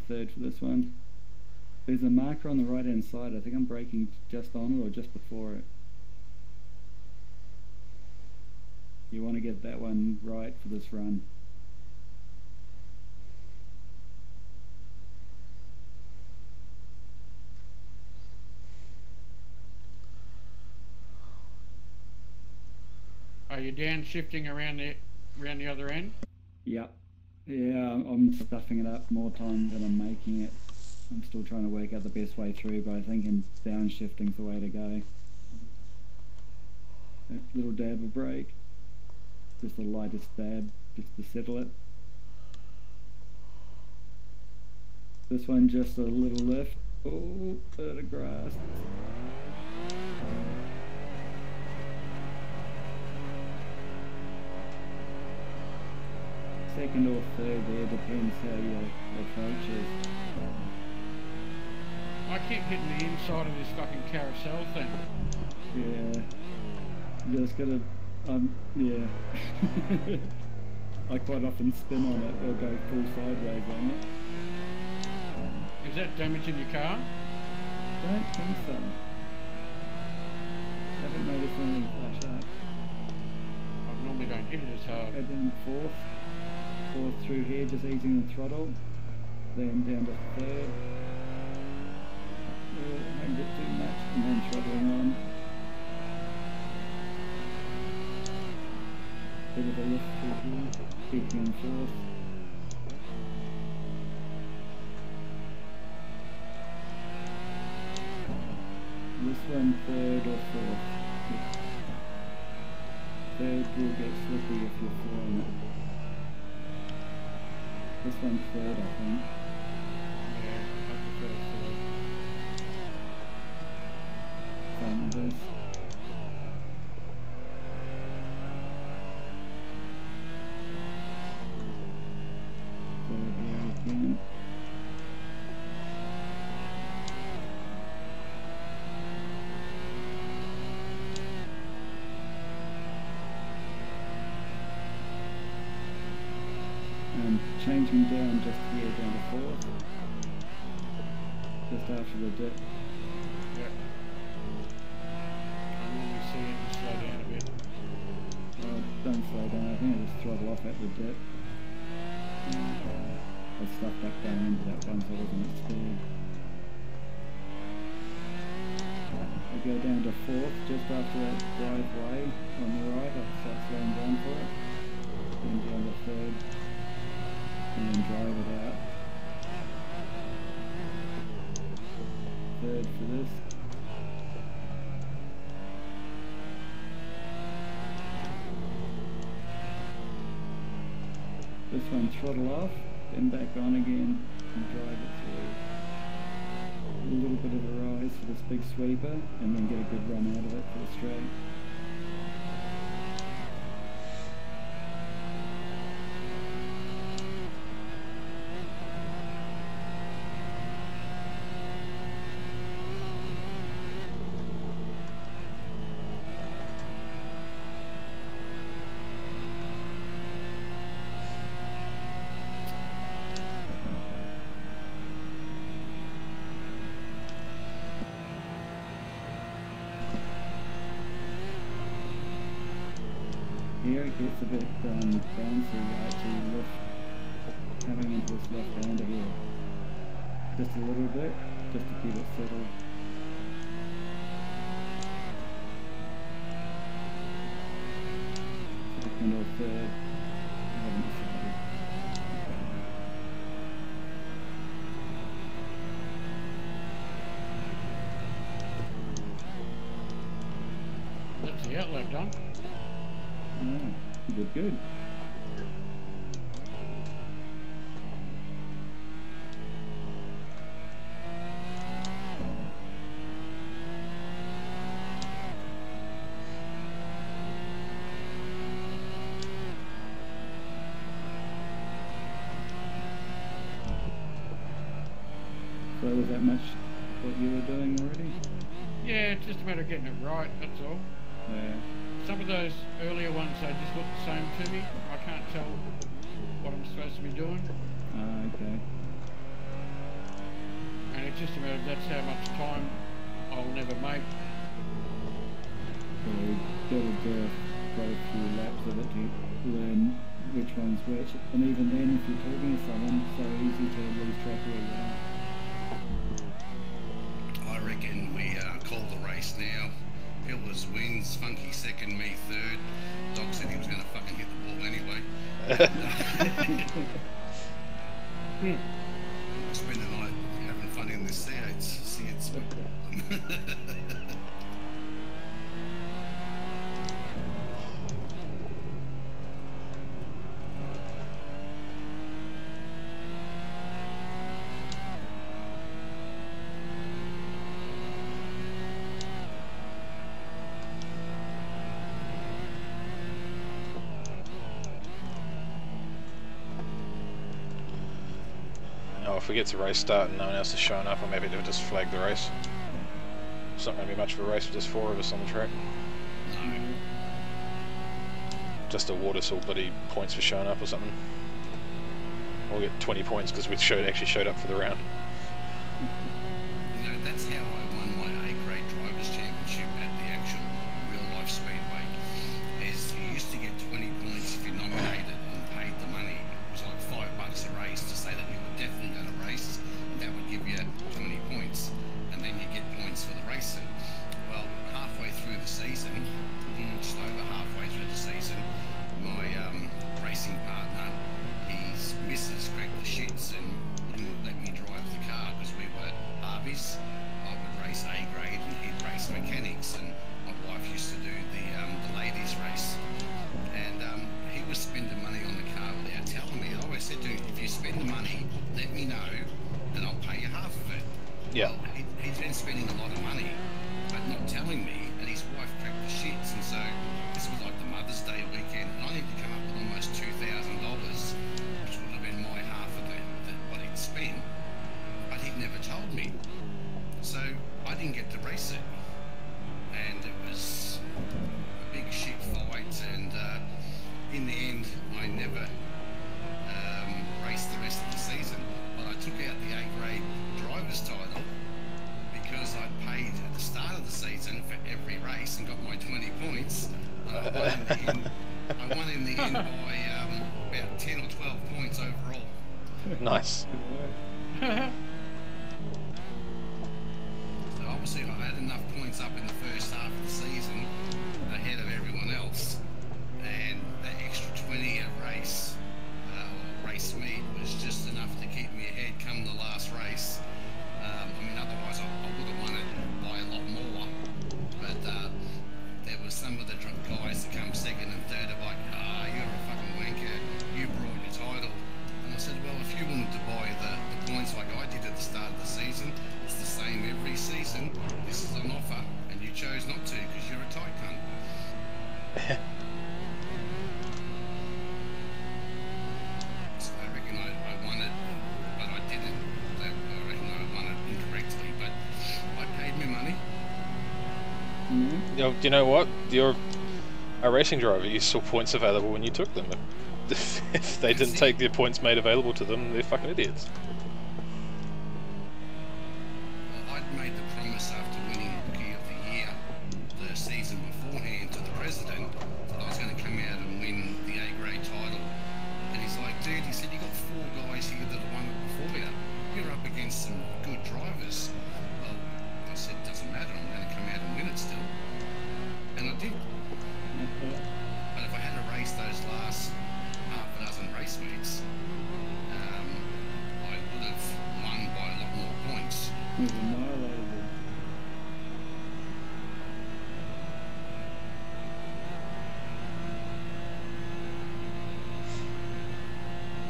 third for this one. There's a marker on the right hand side. I think I'm braking just on it or just before it. You want to get that one right for this run. Are you downshifting around the other end? Yep. Yeah, I'm stuffing it up more times than I'm making it. I'm still trying to work out the best way through, but I think downshifting's the way to go. A little dab of brake. Just the lightest dab, just to settle it. This one just a little lift. Oh, bit of grass. Second or third there, depends how your approach is. I keep hitting the inside of this fucking carousel thing. Yeah. You just gotta, yeah. I quite often spin on it or go full sideways on it. Is that damaging your car? Don't think so. Haven't noticed anything flash up. I normally don't hit it as hard. Go down fourth through here, just easing the throttle. Then down to third. Oh, don't get too much, and then throttling on. Bit of a lift through here, keeping in fourth. This one third or fourth. Third will get slippy if you're flying it. This one's third, I think. Yeah, I prefer third. Same with this. Third here again. And changing down just here, down to fourth. Just after the dip. Yep. I normally see it and slow down a bit. Oh, don't slow down, I think I just throttle off at the dip. I stuffed up going into that one so I wasn't at speed. I go down to fourth, just after that driveway on the right, I start slowing down for it. Then down to third, and then drive it out. Third for this. This one throttle off, then back on again and drive it through. A little bit of a rise for this big sweeper and then get a good run out of it for the straight. Here it gets a bit bouncy, actually lift, coming into this left hander here. Just a little bit, just to keep it settled. Second or third, I haven't decided. That's the outlap done. Oh, good. So was that much what you were doing already? Yeah, it's just a matter of getting it right, that's all. Yeah. Some of those earlier ones, they just look the same to me. I can't tell what I'm supposed to be doing. Okay. it's just a matter of that's how much time I'll never make. So better to go a few laps of it to learn which one's which. And even then, if you're talking to someone, it's so easy to lose track of where you are. I reckon we call the race now. Pillars wins, Funky second, me third. Doc said he was going to fucking hit the ball anyway. Spend the night having fun in this C8. If we get to race start and no one else is showing up, I'm happy to just flag the race. It's not going to be much of a race with just 4 of us on the track. No. Just award us all bloody points for showing up or something. We'll get 20 points because we actually showed up for the round. You know, that's how I won my A-grade drivers championship at the actual real life speedway. Is you used to get 20 points if you nominated and paid the money. It was like $5 a race to say that you were definitely going to race. That would give you 20 points, and then you get points for the racing. Well, halfway through the season, just over halfway through the season, my racing partner, his missus cracked the shits and wouldn't let me drive the car because we were Harveys. I would race A-grade and he'd race mechanics, and my wife used to do the ladies race. And he was spending money on the car without telling me. I always said to him, if you spend money, let me know and I'll pay you half of it. Yeah. Well, he's been spending a lot of money, but not telling me, and his wife cracked the shits, and so this was like the Mother's Day weekend, and I need to come up with almost $2,000, which would have been my half of what he'd spent, but he'd never told me. So I didn't get to race it, and it was a big shit fight, and in the end I never raced the rest of the season, but I took out the A-grade driver's title because I paid at the start of the season for every race and got my 20 points. I won in the end by about 10 or 12 points overall. Nice. So obviously I had enough points up in the first half of the season ahead of everyone else, and that extra 20 a race, race meet, was just enough to keep me ahead come the last race. I mean, otherwise I would have won it by a lot more, but there was some of the drunk guys that come second and third are like, you're a fucking wanker, you brought your title. And I said, well, if you wanted to buy the points like I did at the start of the season, it's the same every season, this is an offer, and you chose not to because you're a tight cunt. So I reckon I won it, but I didn't. I reckon I won it incorrectly, but I paid my money. You know what? You're a racing driver. You saw points available when you took them. If they didn't take their points made available to them, they're fucking idiots. Well, I'd made the promise after winning Rookie of the Year the season beforehand to the president that I was going to come out and win the A-grade title. And he's like, dude, he said, you got 4 guys here that have won it before you. You're up against some good drivers. Well, I said, doesn't matter, I'm going to come out and win it still. And I did. But if I had to race those last half a dozen race meets, I would have won by a lot more points. It was annihilated.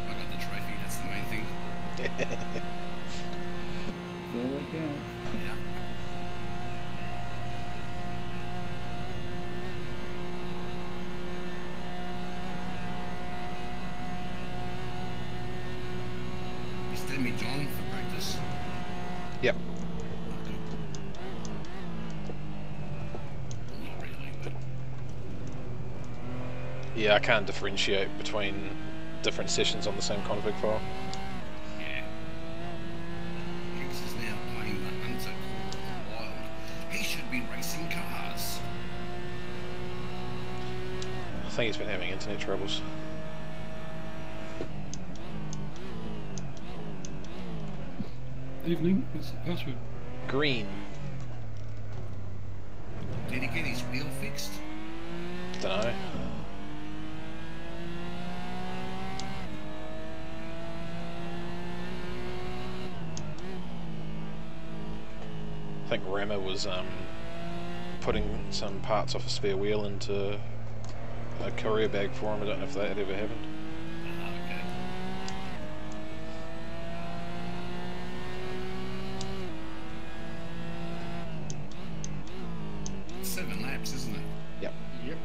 I got the trophy, that's the main thing. So it counts. Yeah. You send me John for practice? Yep. Not really, but Yeah, I can't differentiate between different sessions on the same config file. yeah. Hicks is now think he's been having internet troubles. Evening, what's the password? Green. Did he get his wheel fixed? Dunno. I think Rama was putting some parts off a spare wheel into a courier bag for him. I don't know if that had ever happened. Okay. 7 laps, isn't it? Yep. Yep.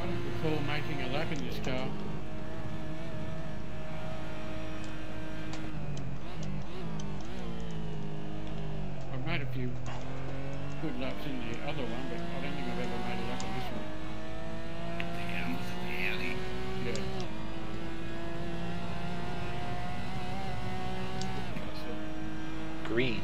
I don't recall making a lap in this car. I've made a few good laps in the other one, but I don't think I've ever made a lap in this one. Was it the Audi? Yeah. That's it. Green.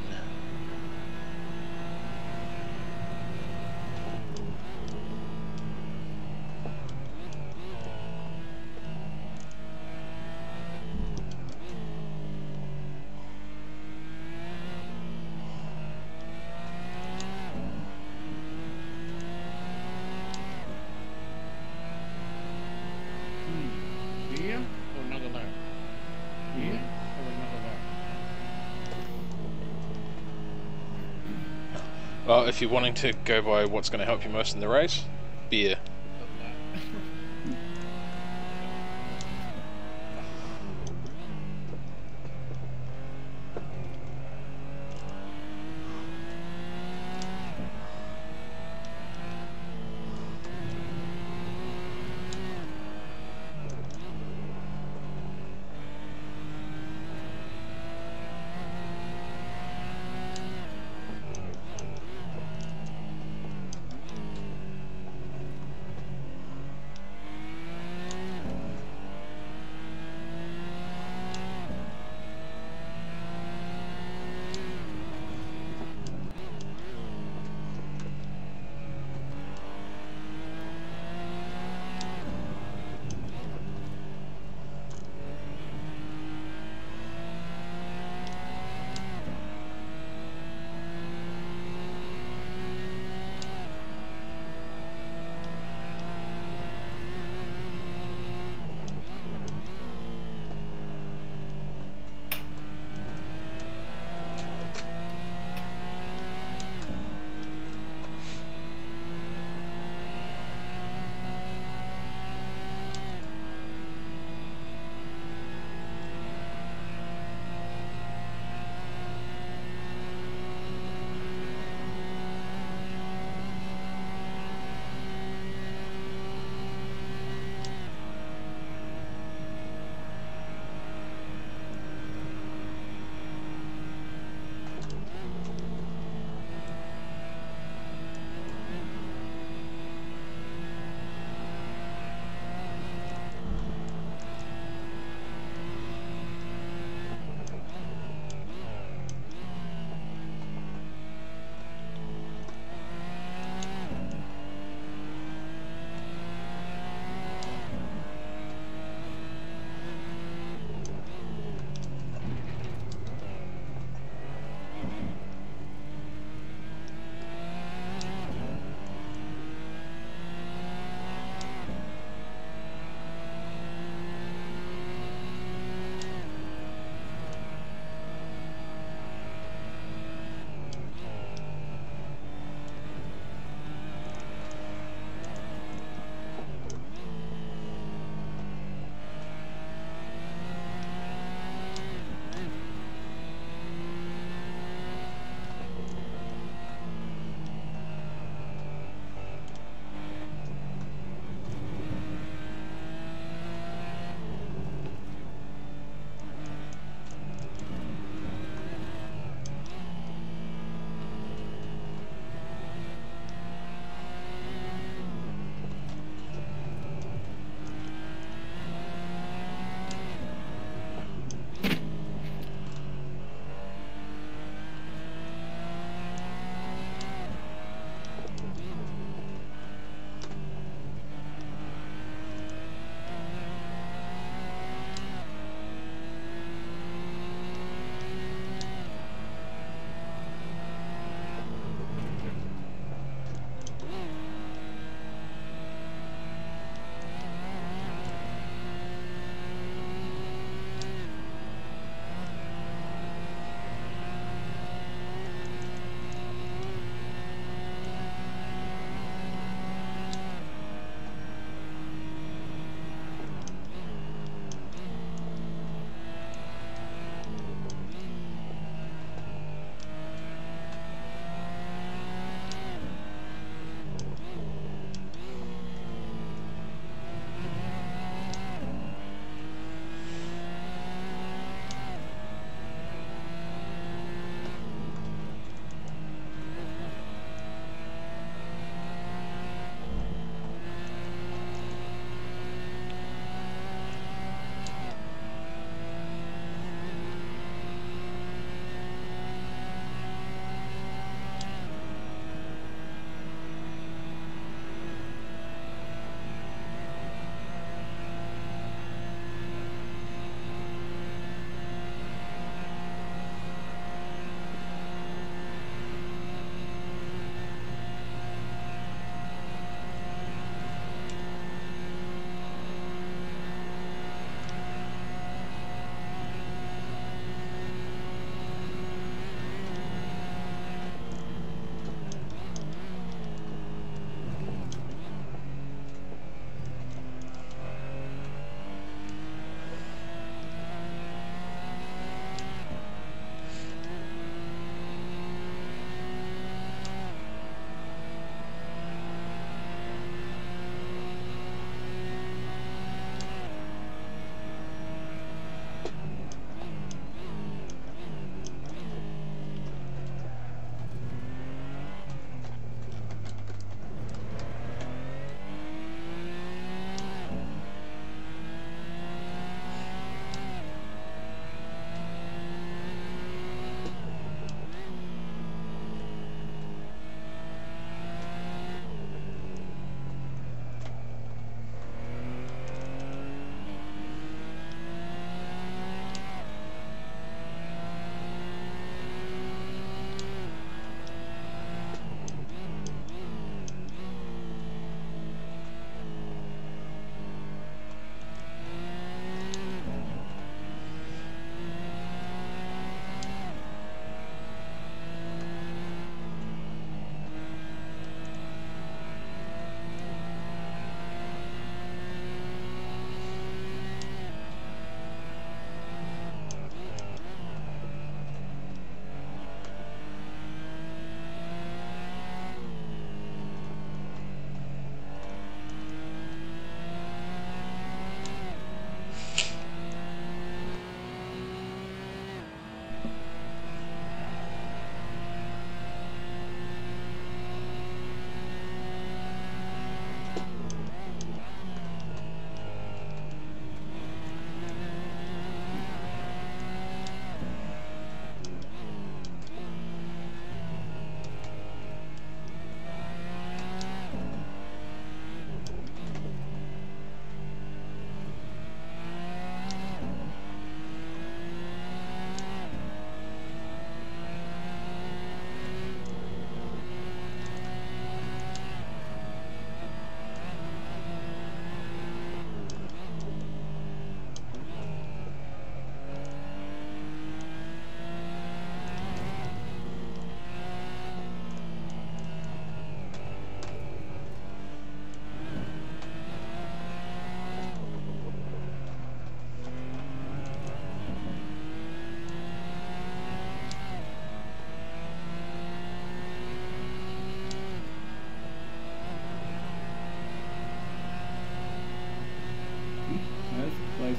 Here or another lap? Here or another lap? Well, if you're wanting to go by what's going to help you most in the race, beer.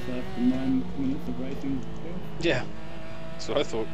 left and 9 minutes of racing. Yeah, that's what I thought.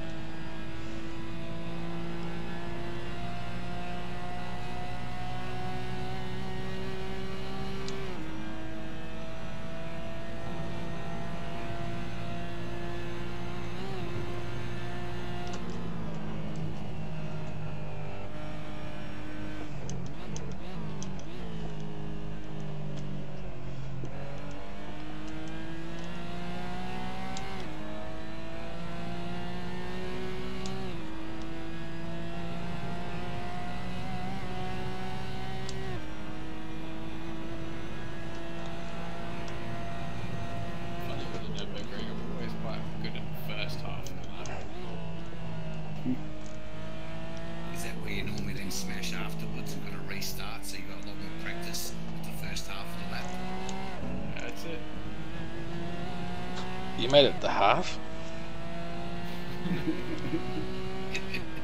Is that where you normally then smash afterwards and got to restart, so you got a lot more practice with the first half of the lap? That's it. You made it the half?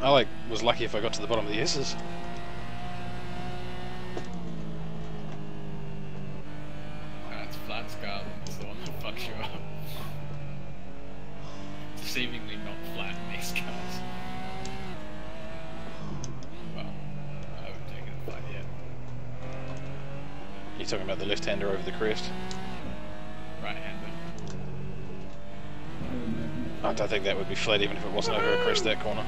I was lucky if I got to the bottom of the S's. That's flat Scarlet, it's the one that fucks you up. It's seemingly not flat in these cars. Well, I haven't taken it flat yet. You're talking about the left-hander over the crest? Right-hander. I don't think that would be flat even if it wasn't over a crest that corner.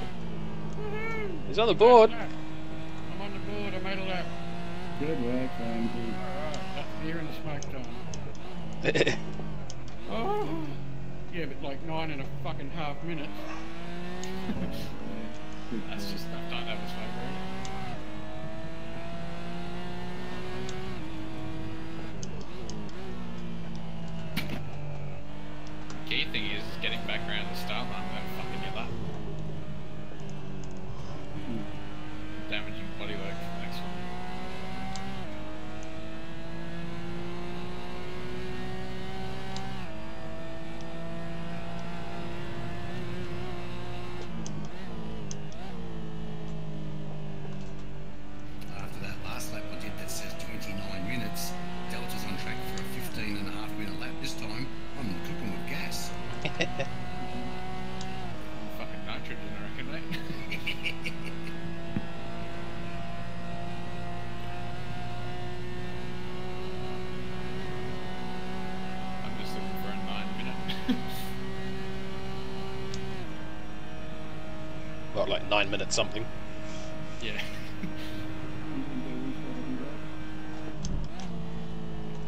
He's on the board! I'm on the board, I made a lap. Good work, thank you. Alright, here in the smoke time. Oh, yeah, but like 9.5 minutes. That's just, I've done that with smoke, right? Key thing is getting back around the start line without fucking your lap. Damaging bodywork for the next one. After that last lap I did that says 29 minutes, Delta's on track for a 15.5 minute lap. This time I'm cooking with gas. Fucking nitrogen, I reckon, mate. I'm just looking for a 9-minute. Well, like 9 minutes something. Yeah.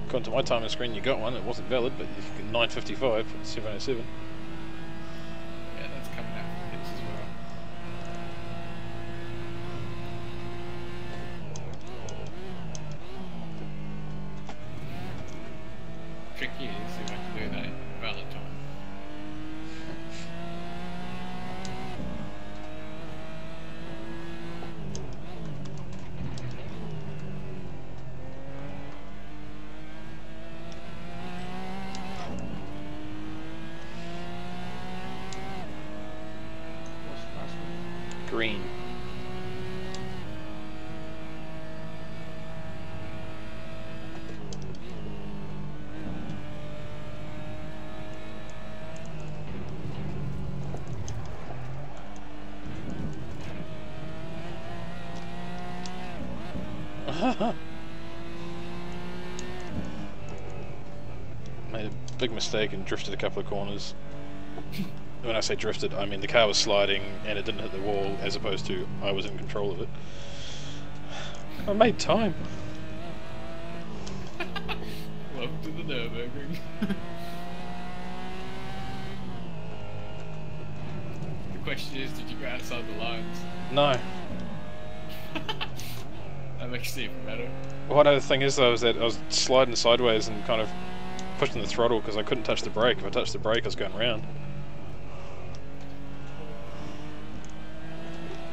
According to my timing screen, you got one. It wasn't valid, but you got 9:55, 7:07. Yeah, that's coming out from hits as well. Tricky is if I can do that in valid time. Green. Made a big mistake and drifted a couple of corners. When I say drifted, I mean the car was sliding and it didn't hit the wall, as opposed to I was in control of it. I made time. Welcome to the Nürburgring. The question is, did you go outside the lines? No. That makes it even better. One other thing is though, is that I was sliding sideways and kind of pushing the throttle because I couldn't touch the brake. If I touched the brake, I was going round.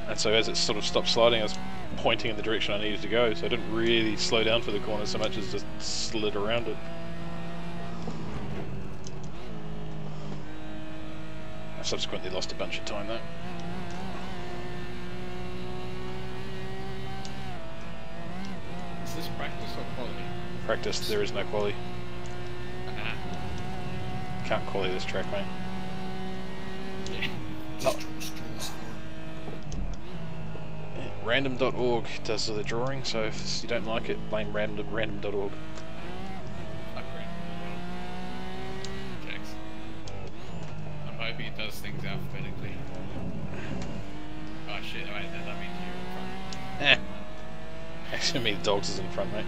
And so as it sort of stopped sliding, I was pointing in the direction I needed to go, so I didn't really slow down for the corner so much as just slid around it. I subsequently lost a bunch of time though. Is this practice or quality? Practice, there is no quality. can't quality this track, mate. Yeah. Just draw straws for it. Random.org does the drawing, so if you don't like it, blame random.org. Fuck random. Jax. I'm hoping it does things alphabetically. Oh shit, wait, that means you're in front. Eh. Actually, me, the dogs is in front, mate.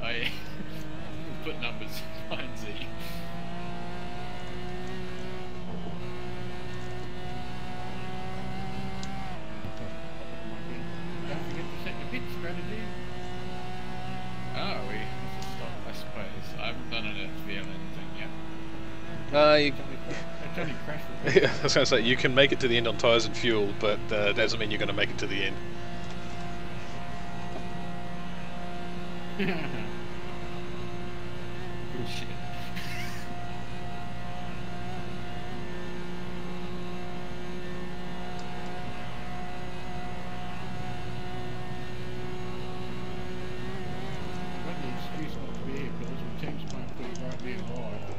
Oh yeah. Put numbers behind Z. Don't forget to set the pit strategy. Oh, we have to stop, I suppose. I haven't done it at VLN thing yet. It's only crash repair. I was going to say, you can make it to the end on tyres and fuel, but that doesn't mean you're going to make it to the end. Good shit. I've got the excuse not to be here because my team's playing pretty right near live. But,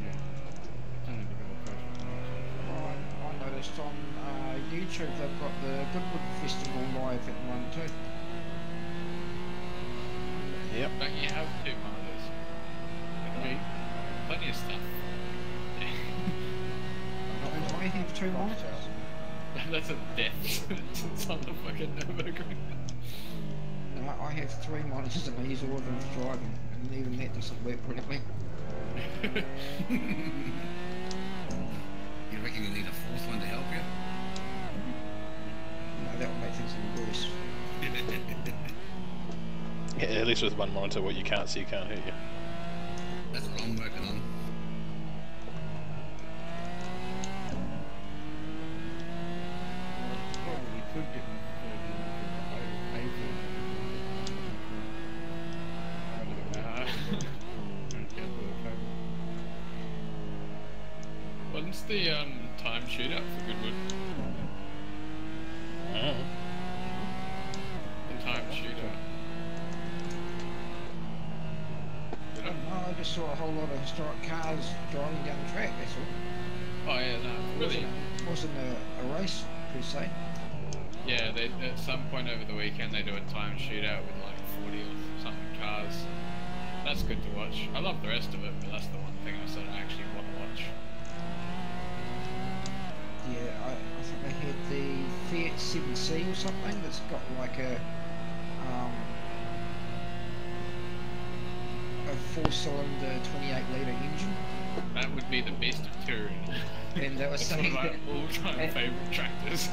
yeah. It's only to go crash. I noticed on YouTube they've got the Goodwood Festival live at the moment too. Yep. Don't you have two monitors? Me? Plenty of stuff. And I have two monitors. That's a death sentence on the fucking Nürburgring. No, I have three monitors and I use all of them for driving, and even that doesn't work brilliantly. You reckon you need a fourth one to help you? No, that will make things even worse. Yeah, at least with one monitor, what you can't see can't hurt you. That's what I'm working on. Probably could get my pay for it. When's the time shootout for Goodwood? Mm. The time shootout. Oh, I just saw a whole lot of historic cars driving down the track, that's all. Oh yeah, no, really. Wasn't a race, per se. Yeah, they, at some point over the weekend they do a time shootout with like 40 or something cars. That's good to watch. I love the rest of it, but that's the one thing I sort of actually want to watch. Yeah, I think they had the Fiat 7C or something that's got like a 4-cylinder 28-litre engine. That would be the best of touring. And they were It's one saying of my that, all-time favourite tractors.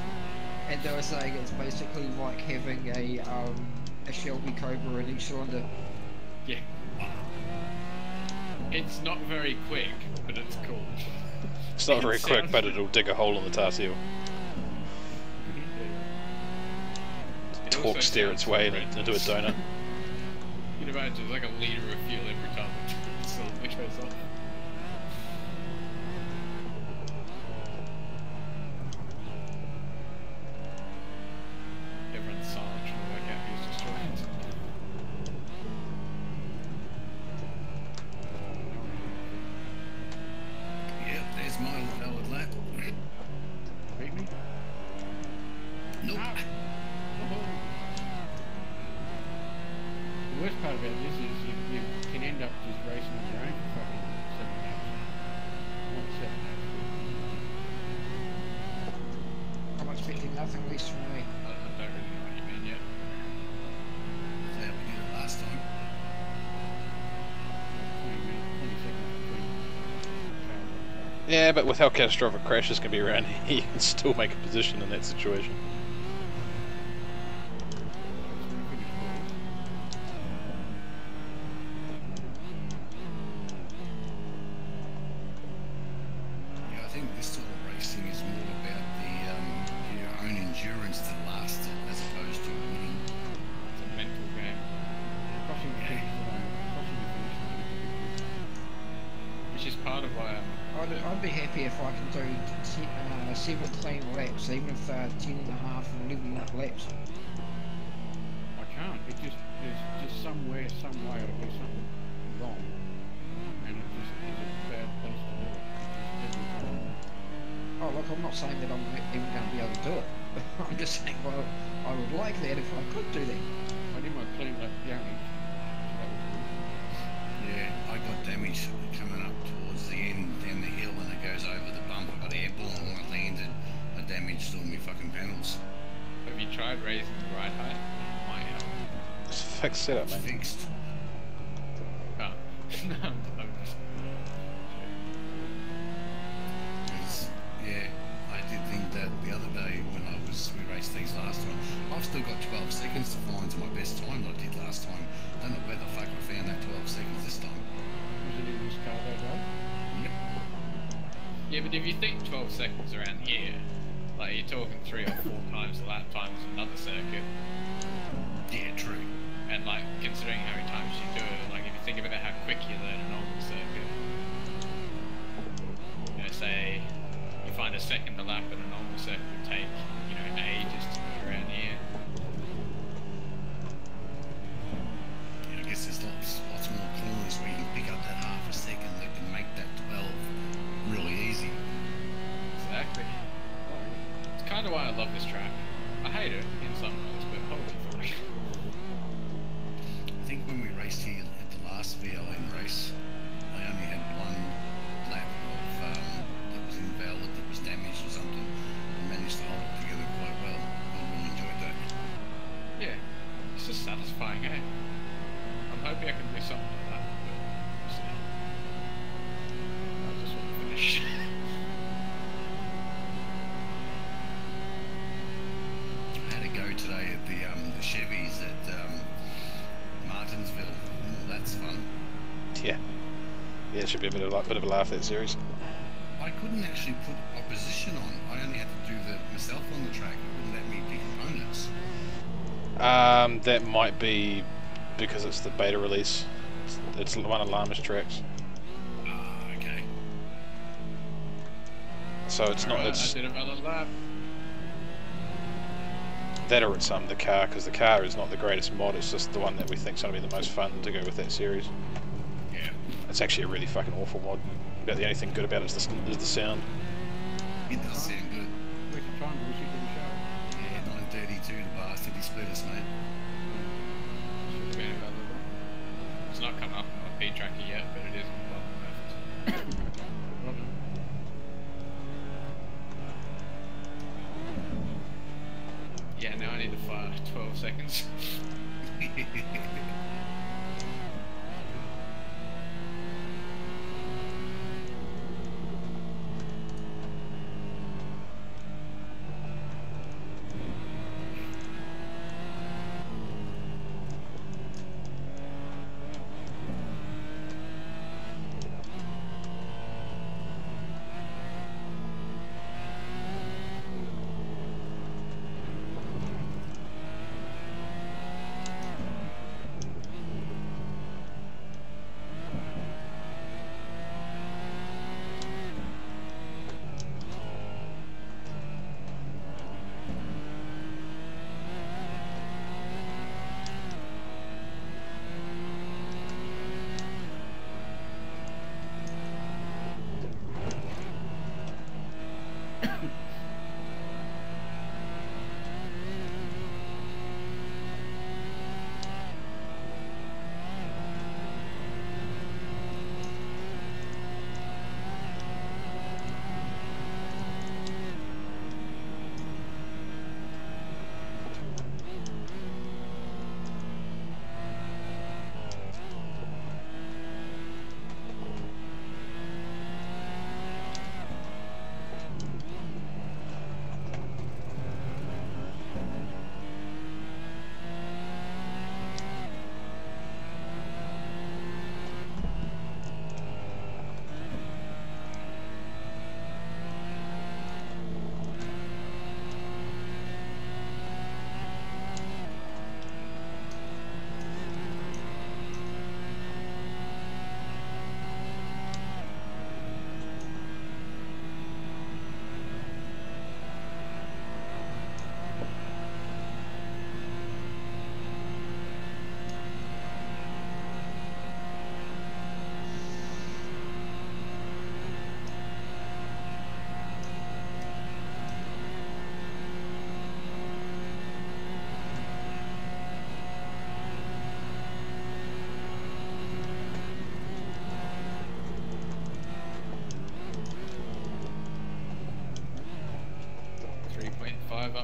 and they were saying it's basically like having a Shelby Cobra in each cylinder. Yeah. It's not very quick, but it's cool. It's not very quick, but it'll dig a hole in the tar seal. Torque steer its way into a donut. You can imagine, it's like a litre of fuel every time the cylinder goes off. Everyone's silent trying to work out who's destroying it. Yep, there's my valid lap. Beat me? Nope. Ah. The worst part about this is you can end up just racing on your own for fucking 7 laps. Not 7 laps. I'm expecting nothing less from me. I don't really know what you mean yet. That's how we did it last time. 20 seconds between cars on track. Yeah, but with how catastrophic crashes can be around here, you can still make a position in that situation. Yeah, I think this sort of racing is more about your own endurance to last it as opposed to winning. It's a mental game. Crossing the finish line. Which is part of why I'd be happy if I can do 7 clean laps, even if they're 10.5 and 11 laps. I can't. It just there's just somewhere, some way, it'll be something wrong. Like, I'm not saying that I'm even going to be able to do it. I'm just saying, well, I would like that if I could do that. I did my clean up damage. Yeah, I got damage coming up towards the end down the hill and it goes over the bump. I got airborne when I landed. I damaged all my fucking panels. Have you tried raising the ride height? It might help. It's a fixed setup, It's man. fixed. Oh. No, I'm just... Because, yeah, I did think that the other day when we raced these last time. I've still got 12 seconds to find to my best time that I did last time. Don't know where the fuck I found that 12 seconds this time. Was it in this car though, right? Yep. Yeah, but if you think 12 seconds around here, like you're talking 3 or 4 times the lap times another circuit. Yeah, true. And like considering how many times you do it, like if you think about how quick you learn a normal circuit, you know, say you find a second a lap in a normal circuit would take, you know, ages to move around here. Yeah, I guess there's lots more corners where you can pick up that half a second that can make that 12 really easy. Exactly. It's kind of why I love this track. I hate it in some ways, but holy fuck. I think when we raced here at the last VLN race, I only had one lap of that was invalid, that was damaged or something, and managed to hold it together quite well. I really enjoyed that. Yeah, it's just satisfying, eh? I'm hoping I can do something like that, but we'll see. I just want to finish. I had a go today at the Chevys at Martinsville. Ooh, that's fun. Yeah. Yeah, it should be a bit of a laugh, that series. I couldn't actually put opposition on. I only had to do myself on the track. It wouldn't let me pick opponents. That might be because it's the beta release. It's one of Llama's tracks. Ah, okay. So it's not, Alright, it's I did another lap. that or it's the car, because the car is not the greatest mod, it's just the one that we think is going to be the most fun to go with that series. Yeah. It's actually a really fucking awful mod. About the only thing good about it is the sound. It does sound good. Where's the triangle? We should get a show. Yeah, 9:32 the bastard, he split us, mate. Should have been available. It's not come up on my P tracker yet, but it is on the bottom left. Roger. Yeah, now I need to fire 12 seconds.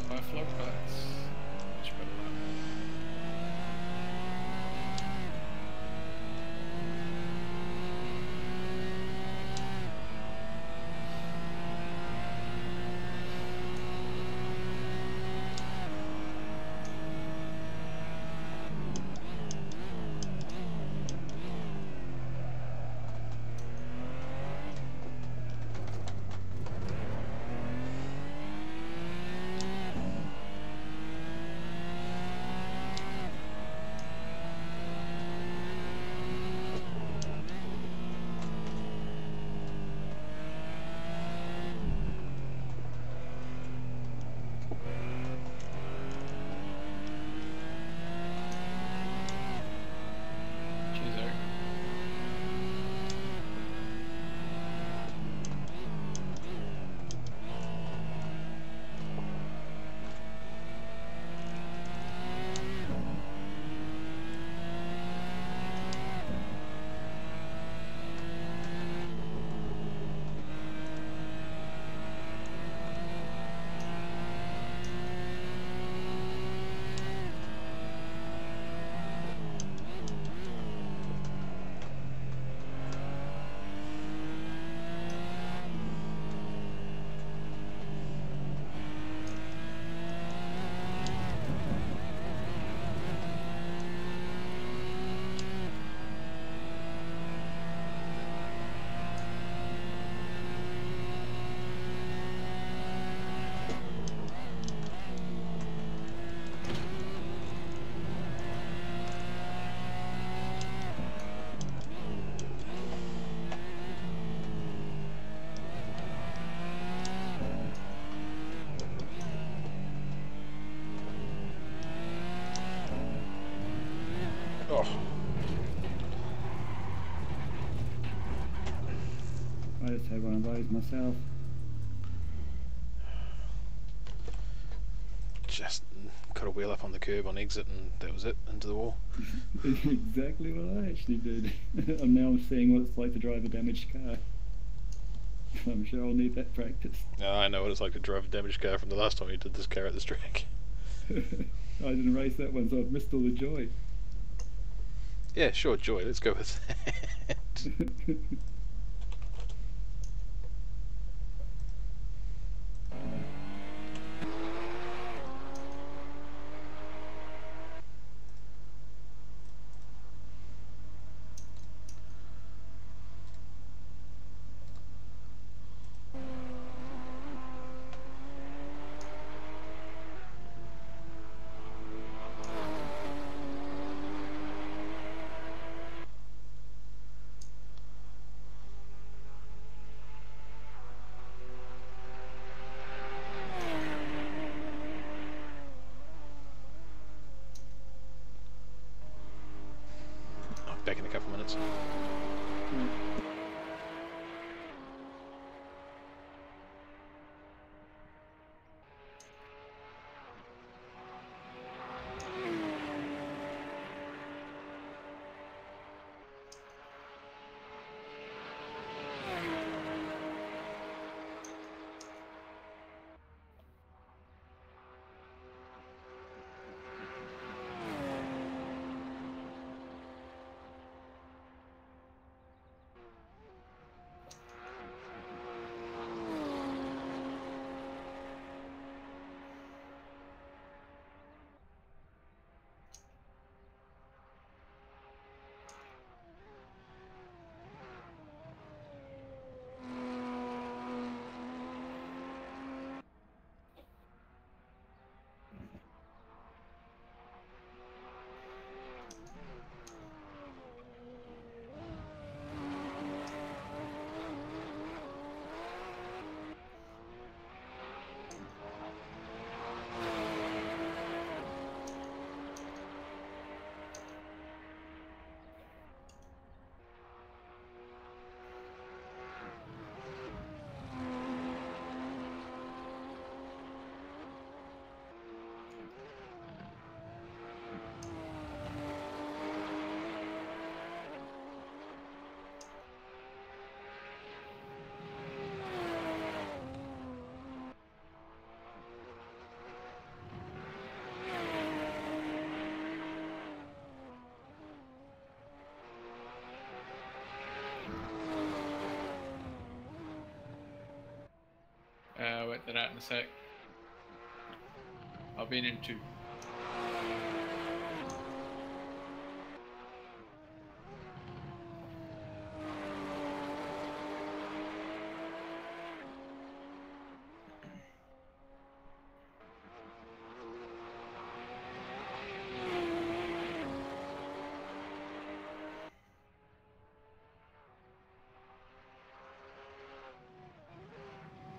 By flood packs. Much better than Cheers, Eric. Oh, I just had one of those myself. just got a wheel up on the curb on exit and that was it, into the wall. Exactly what I actually did. I'm now seeing what it's like to drive a damaged car. I'm sure I'll need that practice. I know what it's like to drive a damaged car from the last time you did this car at this track. I didn't race that one, so I've missed all the joy. Yeah, sure, joy, let's go with that. that out in a sec. I've been in 2.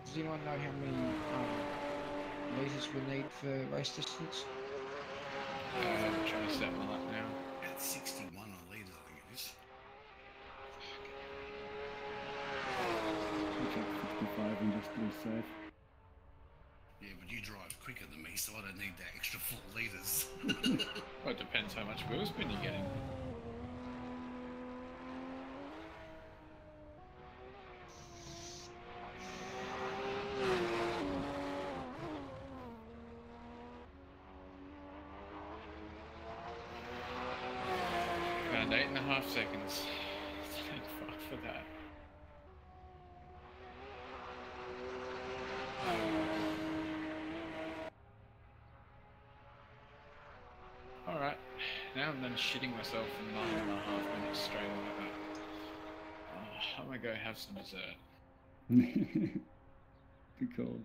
Does anyone know how many meters we need for race distance? I'm trying to set one up now. About 61 litres, I think it is. I'll check 65 and just be safe. Yeah, but you drive quicker than me, so I don't need that extra 4 litres. Well, it depends how much wheel spin you're getting. Around 8.5 seconds. Thank fuck for that. Alright, now I'm done shitting myself for 9.5 minutes straight like that. Oh, I'm gonna go have some dessert. Good call.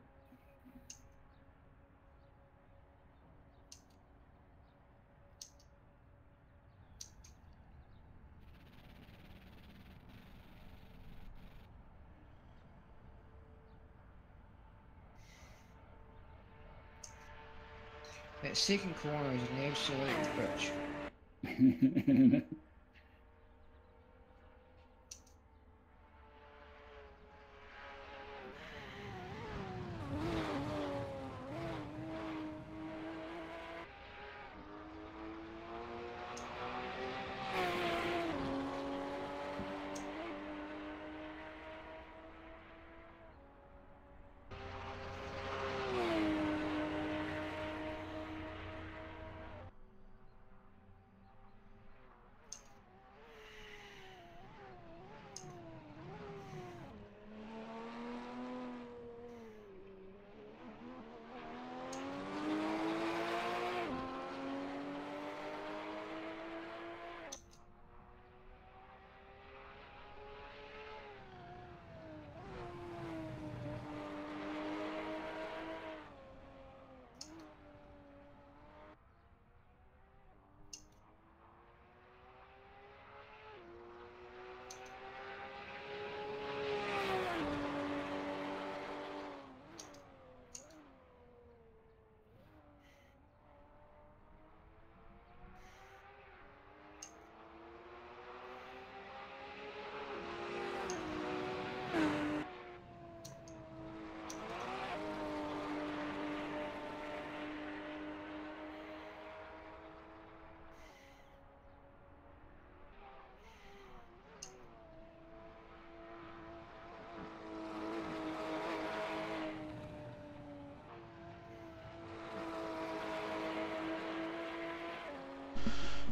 That second corner is an absolute bitch.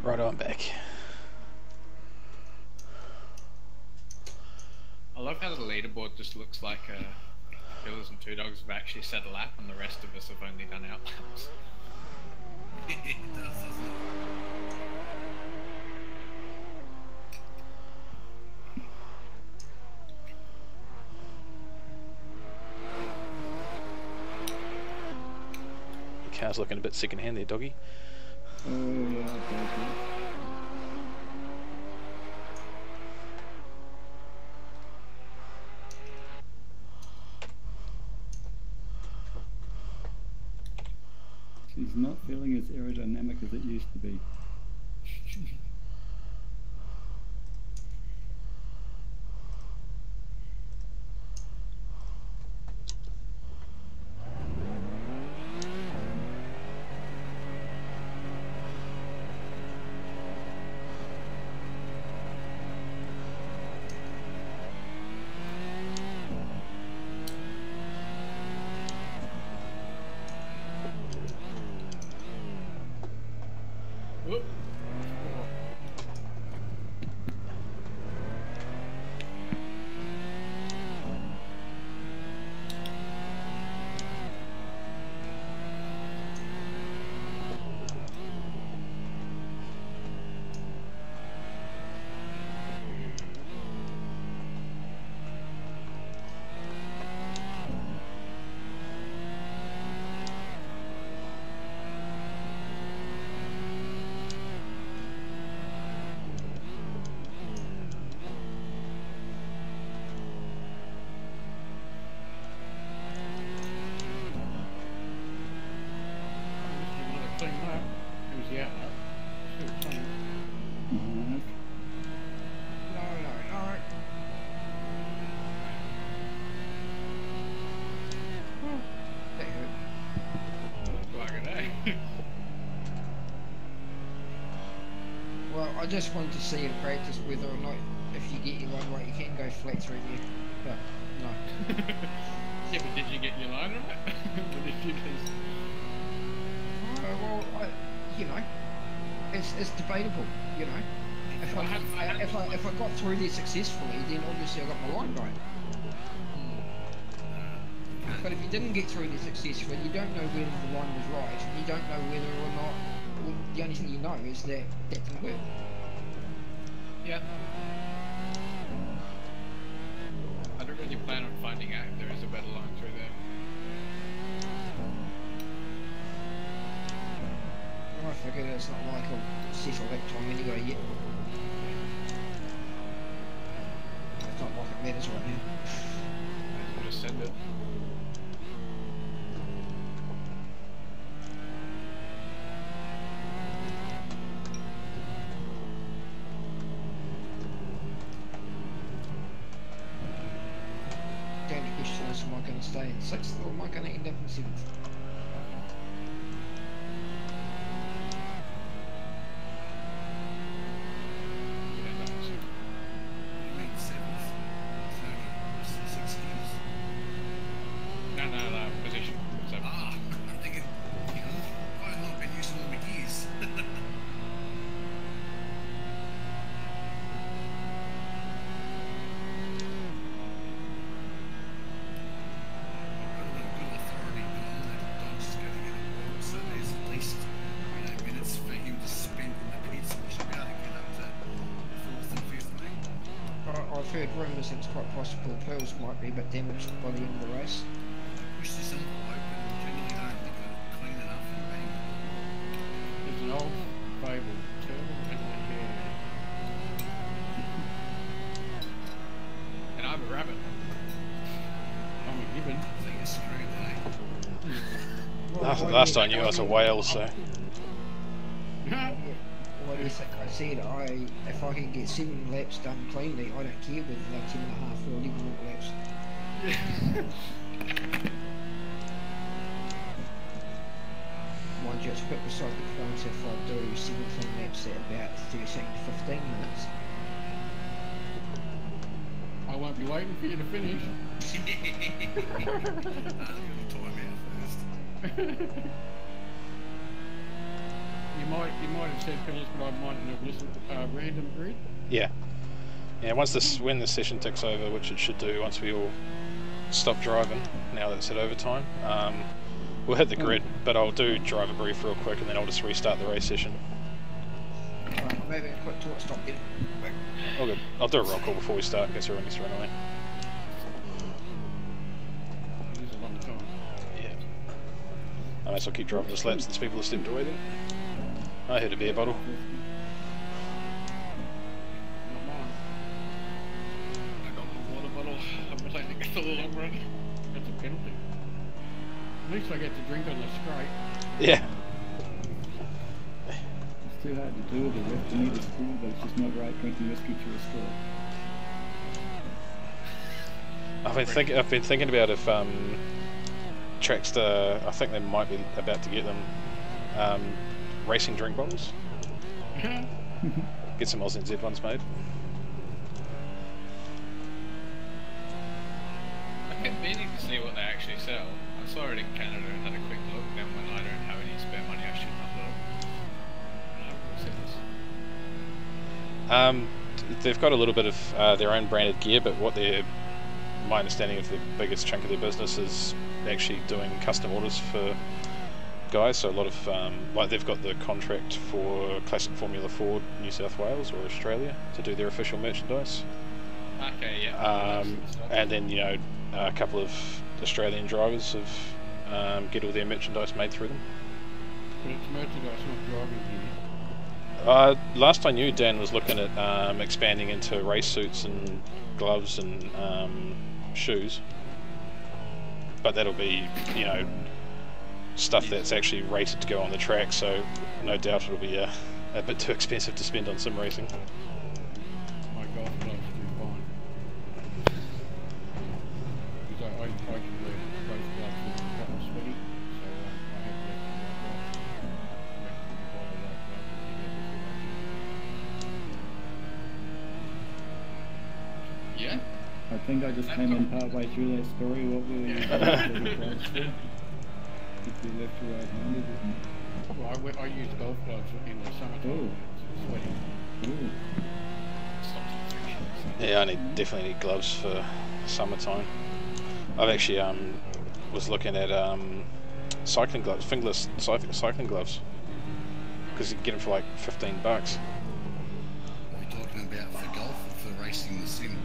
Right on back. I love how the leaderboard just looks like Killers and Two Dogs have actually set a lap and the rest of us have only done out laps. It does, doesn't it? The car's looking a bit sick in hand there, doggy. Oh yeah, okay. She's not feeling as aerodynamic as it used to be. Whoop. just wanted to see in practice whether or not if you get your line right, you can go flat through there. But no. Yeah, but did you get your line right? What did you do? Well, you know, it's debatable. You know, if I got through there successfully, then obviously I got my line right. But if you didn't get through there successfully, you don't know whether the line was right. You don't know whether or not. Well, the only thing you know is that that didn't work. Yeah. I don't really plan on finding out if there is a better line through there. Well, I figure it's not like I'll set a lap time anyway yet. It's not like it matters right now. I'll just send it. The only question is, am I going to stay in 6th or am I going to end up in 7th? No, position. So. Ah, I'm thinking, I've not been using all my gears. I've heard rumours that it's quite possible Pearls might be a bit damaged by the end of the race. Push this envelope and generally don't think it'll clean enough and bang. There's an old fable turtle in the hair. And I'm a rabbit. I'm a gibbon. I think you're screwed, eh? Last I knew I was a whale, so. Well, yes, like I said, if I can get 7 laps done cleanly, I don't care whether they're 10.5 or 11 laps. Mind you, it's a bit beside the point if I do 7 clean laps at about 13 to 15 minutes. I won't be waiting for you to finish. Time out first. You might have said finish, but I mightn't have listened. Random grid. Yeah. Yeah. When the session ticks over, which it should do once we all stop driving, now that it's at overtime, we'll hit the grid. But I'll do driver brief real quick, and then I'll just restart the race session. Alright, I'm having a quick talk, stop it. All good. I'll do a roll call before we start, in case everyone gets run away. It is a long time. Yeah. I might as well keep driving the laps since people have stepped away then. I hit a beer bottle. Not mine. I got my water bottle. I'm planning to get to the long run. That's a penalty. At least I get to drink on the straight. Yeah. It's too hard to do with the rest. You need a straw, but it's just not right drinking whiskey through a straw. I've been thinking about if Trackstar, I think they might be about to get them racing drink bottles. Get some OZNZ ones made. I kept meaning to see what they actually sell. I saw it in Canada and had a quick look, then when I don't have any spare money I should not look. They've got a little bit of their own branded gear, but my understanding of the biggest chunk of their business is actually doing custom orders for guys. So a lot of like they've got the contract for Classic Formula Ford New South Wales or Australia to do their official merchandise. Okay, yeah. And then a couple of Australian drivers have get all their merchandise made through them. But it's merchandise, not driving gear. Last I knew, Dan was looking at expanding into race suits and gloves and shoes, but that'll be stuff that's actually rated to go on the track, so no doubt it'll be a bit too expensive to spend on sim racing. My golf gloves do fine. Because I can wear both gloves with cotton sweaty, so I have less white gloves. I think I just came in partway through that story. What were you gloves for? If you left your right-handed, isn't it? Well, I use golf gloves in the summertime. Sweating. Ooh. Yeah, I definitely need gloves for summertime. I've actually was looking at cycling gloves, fingerless cycling gloves, because you can get them for like $15. What are we talking about, for golf or for racing the sim?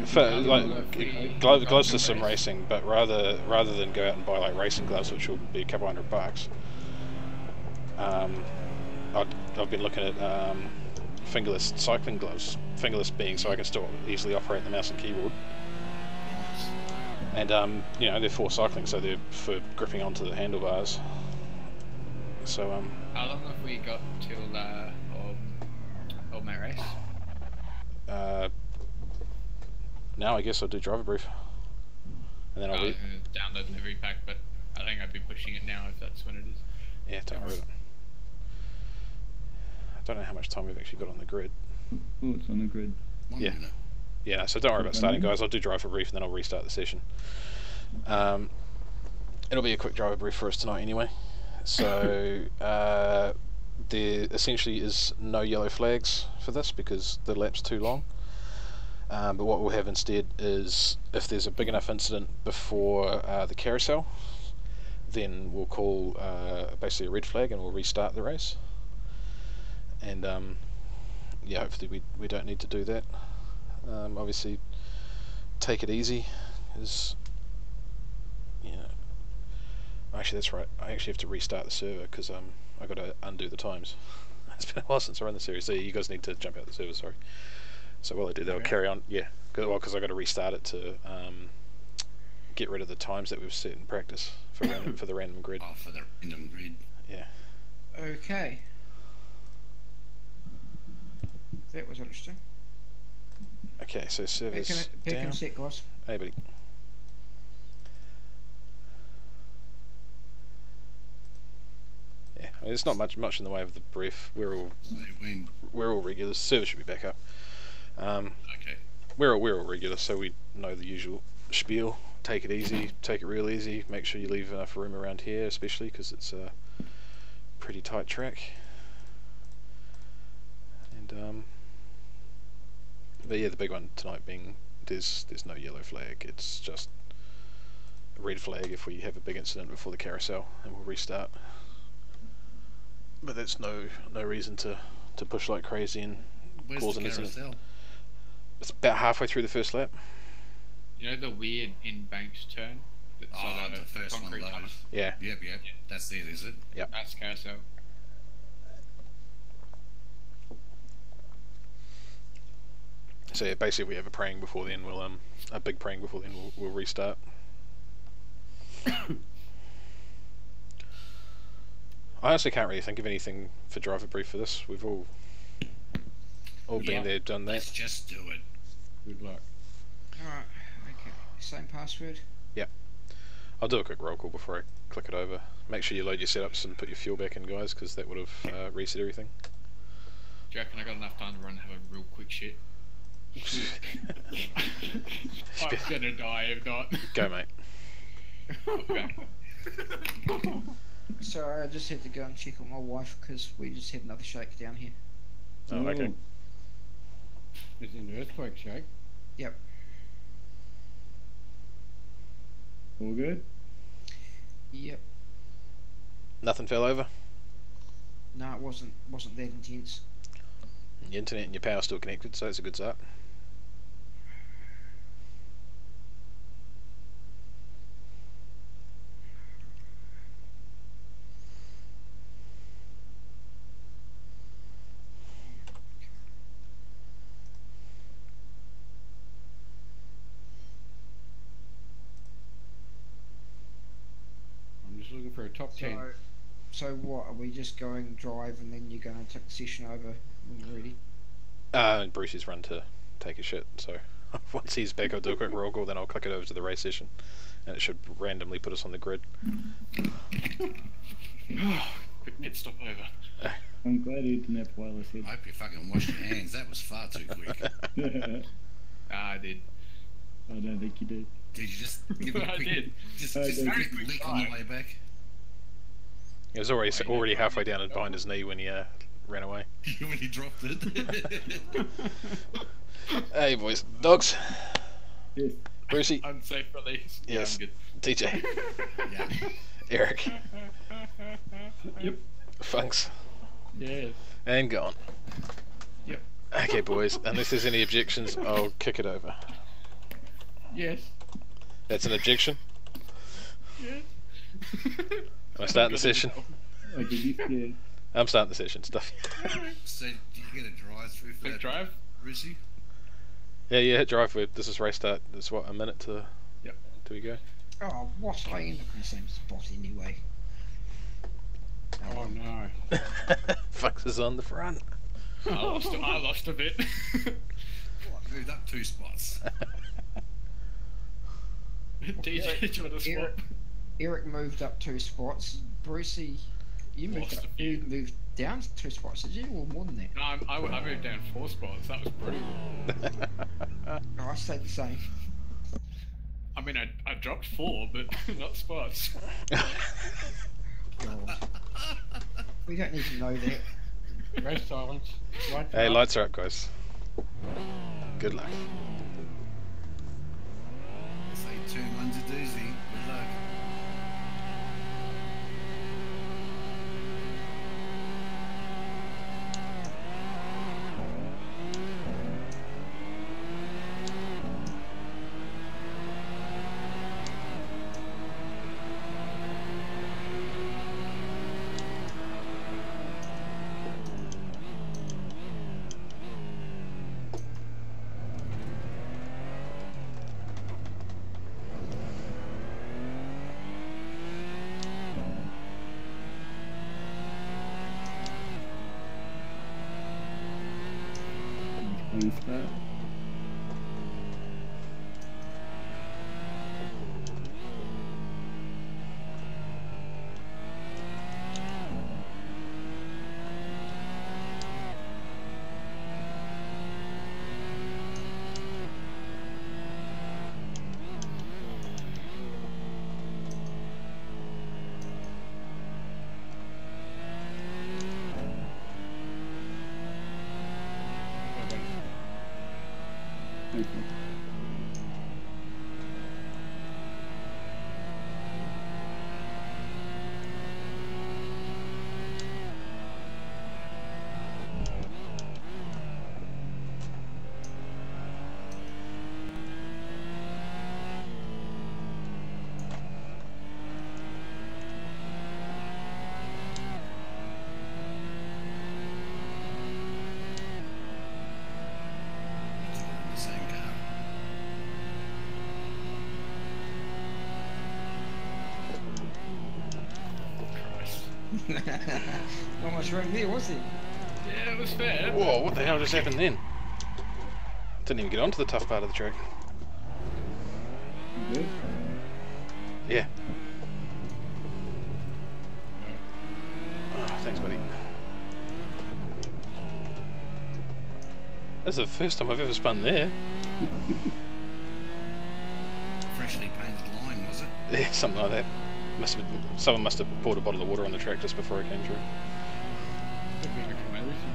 For, like, gloves for sim racing, but rather than go out and buy like racing gloves, which will be a couple $100, I've been looking at fingerless cycling gloves. Fingerless being so I can still easily operate the mouse and keyboard. And you know, they're for cycling, so they're for gripping onto the handlebars. So how long have we got till old mate race? now I guess I'll do driver brief, and then I'll download the livery pack, but I think I'd be pushing it now if that's when it is. Yeah, don't worry about it. I don't know how much time we've actually got on the grid. Oh, it's on the grid. 1 Yeah. minute. Yeah, no, so don't worry about starting, guys. I'll do driver brief and then I'll restart the session. It'll be a quick driver brief for us tonight anyway. So there essentially is no yellow flags for this because the lap's too long. But what we'll have instead is, if there's a big enough incident before the carousel, then we'll call basically a red flag and we'll restart the race. And yeah, hopefully we don't need to do that. Obviously, take it easy is, you know, actually that's right, I actually have to restart the server because I got to undo the times. It's been a while since I run the series, so you guys need to jump out the server, sorry. So while I do that, I'll carry on, yeah, because I got to restart it to get rid of the times that we've set in practice for for the random grid. Oh, for the random grid. Yeah. Okay. That was interesting. Okay, so server's Back in down. a sec, guys. Hey, buddy. Yeah, I mean, there's not much in the way of the brief. We're all regulars. Server should be back up. Okay. We're all regulars, so we know the usual spiel. Take it easy. Take it real easy. Make sure you leave enough room around here, especially because it's a pretty tight track. And but yeah, the big one tonight being there's no yellow flag. It's just a red flag if we have a big incident before the carousel, and we'll restart. But that's no reason to push like crazy and Where's cause the an incident. carousel? It's about halfway through the first lap. You know the weird in-banks turn? That's Oh, the first one, concrete those. tunnel? Yeah. Yep. That's it, is it? Yep. That's carousel. So yeah, basically, if we have a praying before then, we'll a big praying before then, we'll restart. I honestly can't really think of anything for driver brief for this. We've all been there, done that. Let's just do it. Good luck. Alright, okay. Same password. I'll do a quick roll call before I click it over. Make sure you load your setups and put your fuel back in, guys, because that would have reset everything. Do you reckon I got enough time to run and have a real quick shit? I'm gonna die if not. Go, mate. Okay. Sorry, I just had to go and check on my wife because we just had another shakedown here. Oh, okay. It's an earthquake shake. Yep. All good? Yep. Nothing fell over? No, it wasn't that intense. Your internet and your power still connected, so that's a good start. I'm just looking for a top 10. So what, are we just going drive and then you're going to take the session over when you're ready? Brucey's run to take a shit, so once he's back I'll do a quick roll call, then I'll click it over to the race session and it should randomly put us on the grid. Quick pit stop over. I'm glad you didn't have wireless I head. hope you fucking washed your hands. That was far too quick. Ah, I did. I don't think you did. Did you just give it a I quick, did. just I a did. quick lick on the way back? He was already halfway down and behind his knee when he ran away. When he dropped it. Hey boys, dogs. Yes. Brucey. Unsafe release. Yes. Yeah, I'm TJ. Yeah. Eric. good. Yep. Funks. Yes. And gone. Yep. Okay boys, unless there's any objections, I'll kick it over. Yes. That's an objection. Yes. Am I starting the session? I did you scared? I'm starting the session stuff. So, did you get a drive-through for Quick that, drive. Rizzy? Yeah, drive with. This is race start. It's what, a minute to. Yep. Do we go? Oh, what? I end up in the same spot anyway. Oh no. Funks is on the front. I lost a bit. Moved up 2 spots. DJ, do you want to swap? Eric moved up 2 spots. Brucey, you moved down 2 spots, did you? Or more than that? No, I moved down 4 spots. That was brutal. No, I stayed the same. I mean, I dropped 4, but not spots. God. We don't need to know that. Rest silence. Right. Hey, lights are up, guys. Good luck. Say turn one's a doozy. Good luck. Clean start. Thank you. The same car. Not much room there, was there? Yeah, it was fair. Whoa, what the hell just happened then? Didn't even get onto the tough part of the track. You good? Yeah. Oh, thanks, buddy. That's the first time I've ever spun there. Freshly painted line, was it? Yeah, something like that. Someone must have poured a bottle of water on the track just before I came through. Could be a comparison.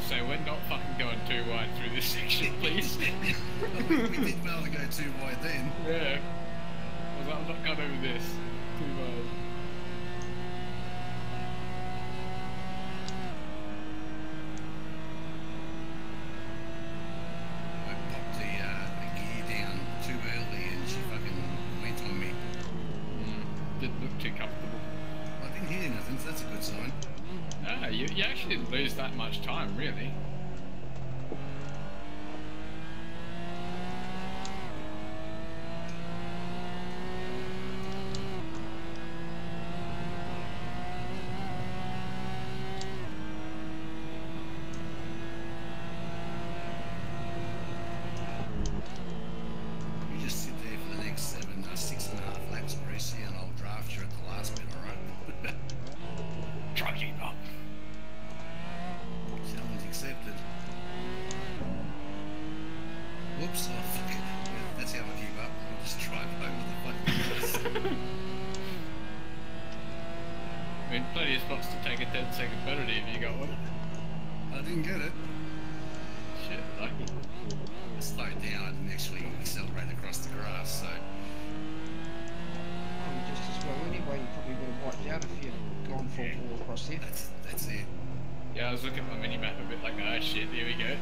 So we're not fucking going too wide through this section, please. we did well to go too wide then. Yeah. I was like, I'm not going over this. Too wide. I popped the gear down too early and she fucking went on me. Didn't look too comfortable. I didn't hear anything, so that's a good sign. Ah, you actually didn't lose that much time, really. Whoops, oh fuck it. Yeah, that's how I give up. I'll just drive over the fucking I mean, plenty of spots to take a 10-second penalty if you got one. I didn't get it. Shit, lucky. I slowed down and actually accelerated across the grass, so... Just as well anyway, you probably would have wiped out if you'd gone full ball across there. That's it. Yeah, I was looking at my mini-map a bit like, oh shit, here we go.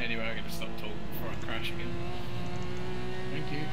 Anyway, I'm gonna stop talking before I crash again. Thank you.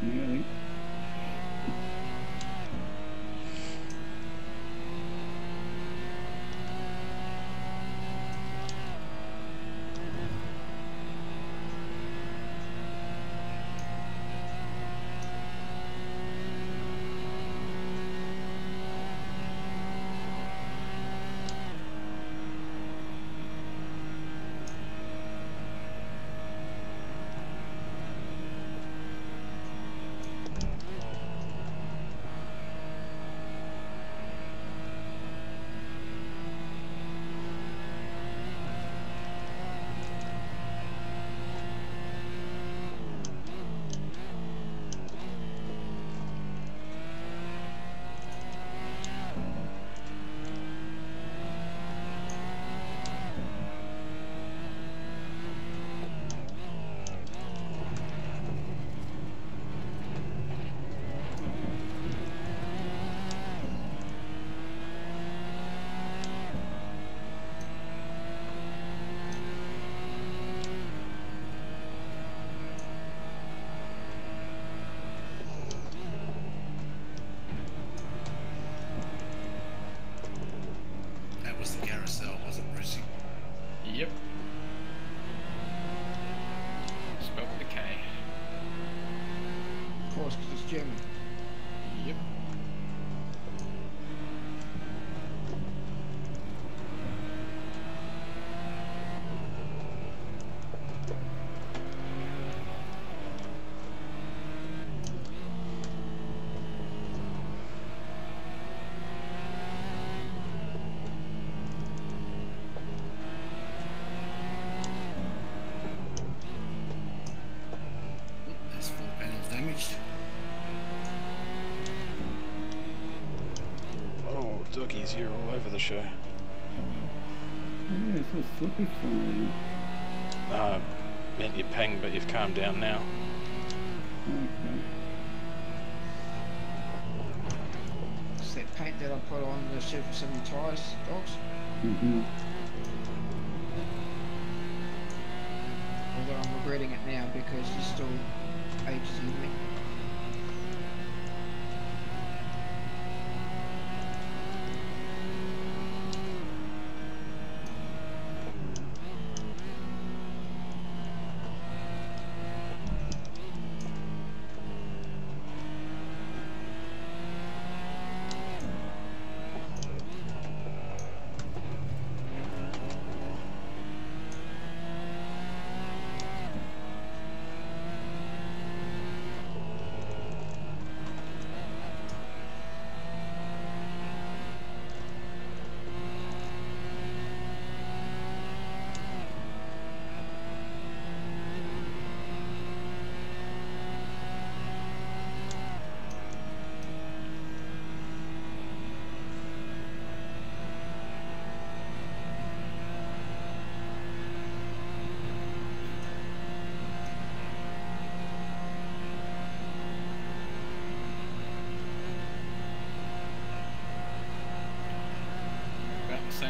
Nearly. That was the carousel, wasn't it, Brucey? Yep. Spelled with a K. Of course, because it's German. Yep. There's 4 panels damaged. Oh, doggies, you're all over the show. Yeah, it's so slippy for me. Meant you ping, but you've calmed down now. Okay. It's that paint that I put on the surface of the tyres, dogs. Mm-hmm. Although I'm regretting it now because there's still ages in me.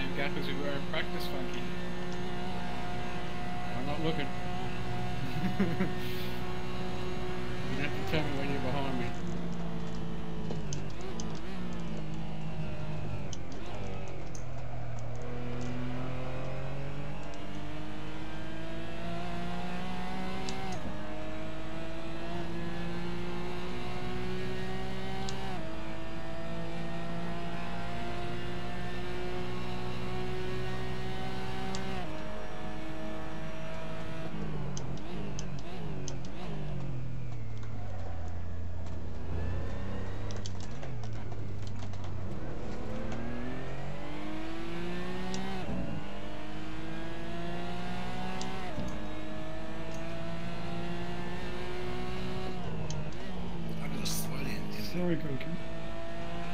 same gap as we were in practice, Funky. I'm not looking. You have to tell me when you're behind me. Sorry, Coco.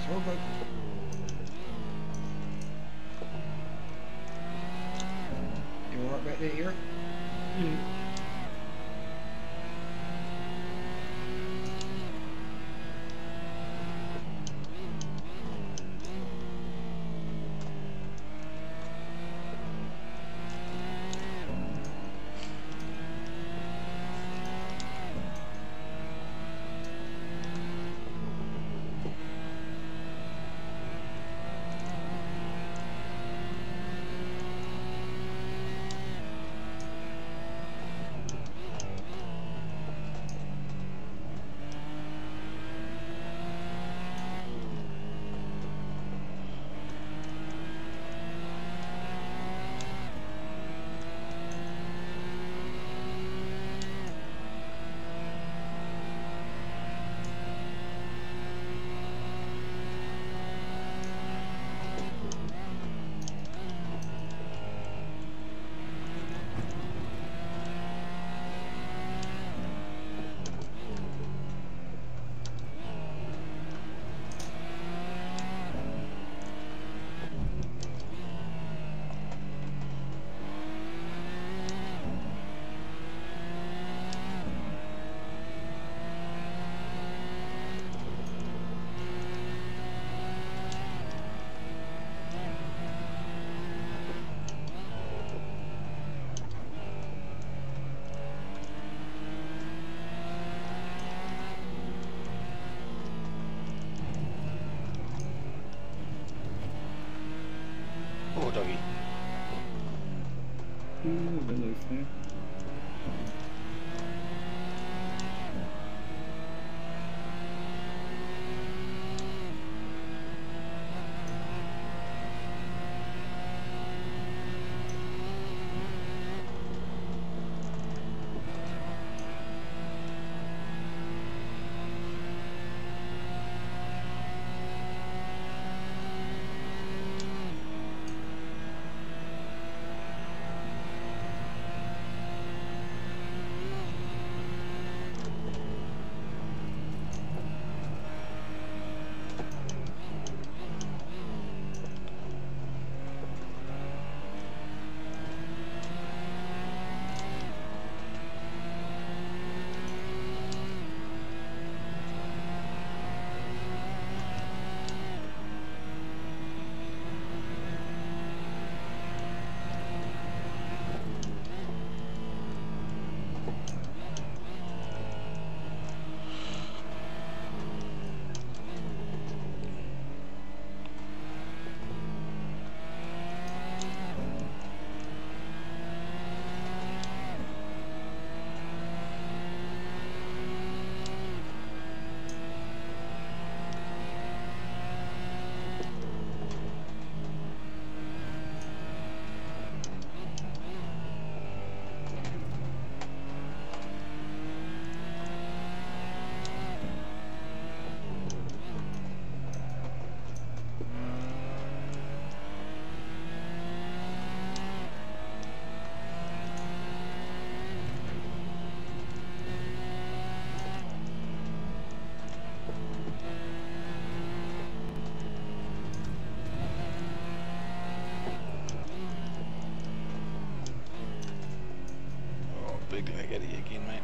Sorry, Coco. You alright back there, Eric? Yeah. Oh, doggy. Ooh, that looks there. Big lag out of you again, mate.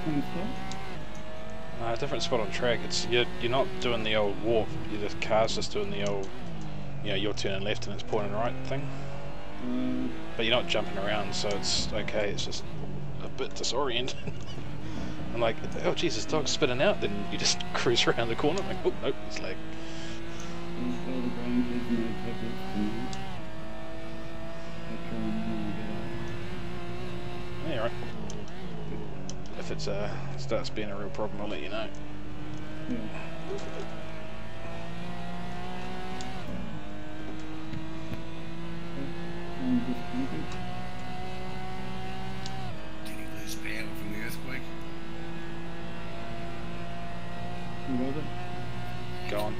Same spot? Different spot on track. It's you're not doing the old warp. Your car's just doing the old, you're turning left and it's pointing right thing. But you're not jumping around, so it's okay. It's just a bit disorienting. I'm like, oh Jesus, dog's spinning out. Then you just cruise around the corner. I'm like, oh nope, it's lag. Yeah, right. If it starts being a real problem, I'll let you know. Yeah. Did he lose power from the earthquake? Who was it? Go on.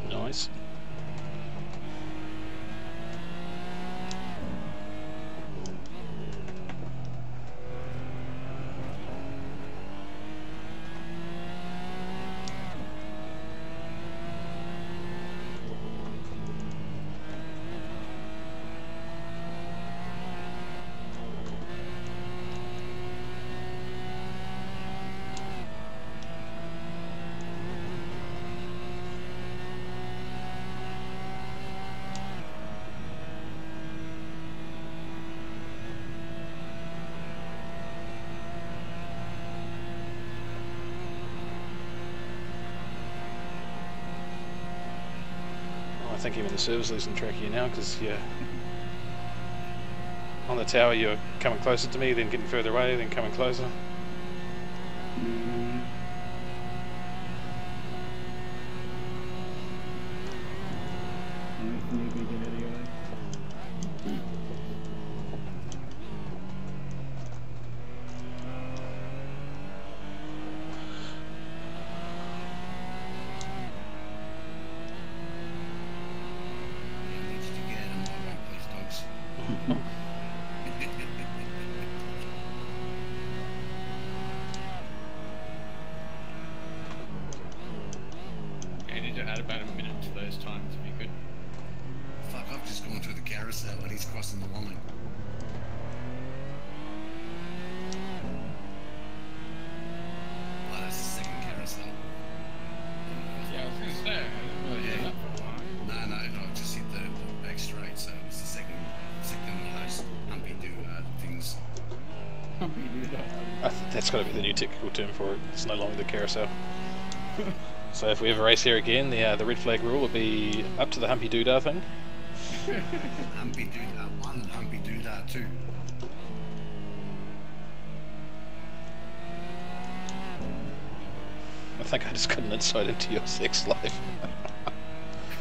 Nice. I think even the server's losing track of you now, because on the tower you're coming closer to me, then getting further away, then coming closer. Add about a minute to those times to be good. Fuck, I've just gone through the carousel and he's crossing the line. Oh, that's the second carousel. Yeah, I was That's got to be the new technical term for it. It's no longer the carousel. So if we ever race here again, the red flag rule will be up to the humpy doodah thing. Humpy doodah 1 and humpy doodah 2. I think I just got an insight into your sex life.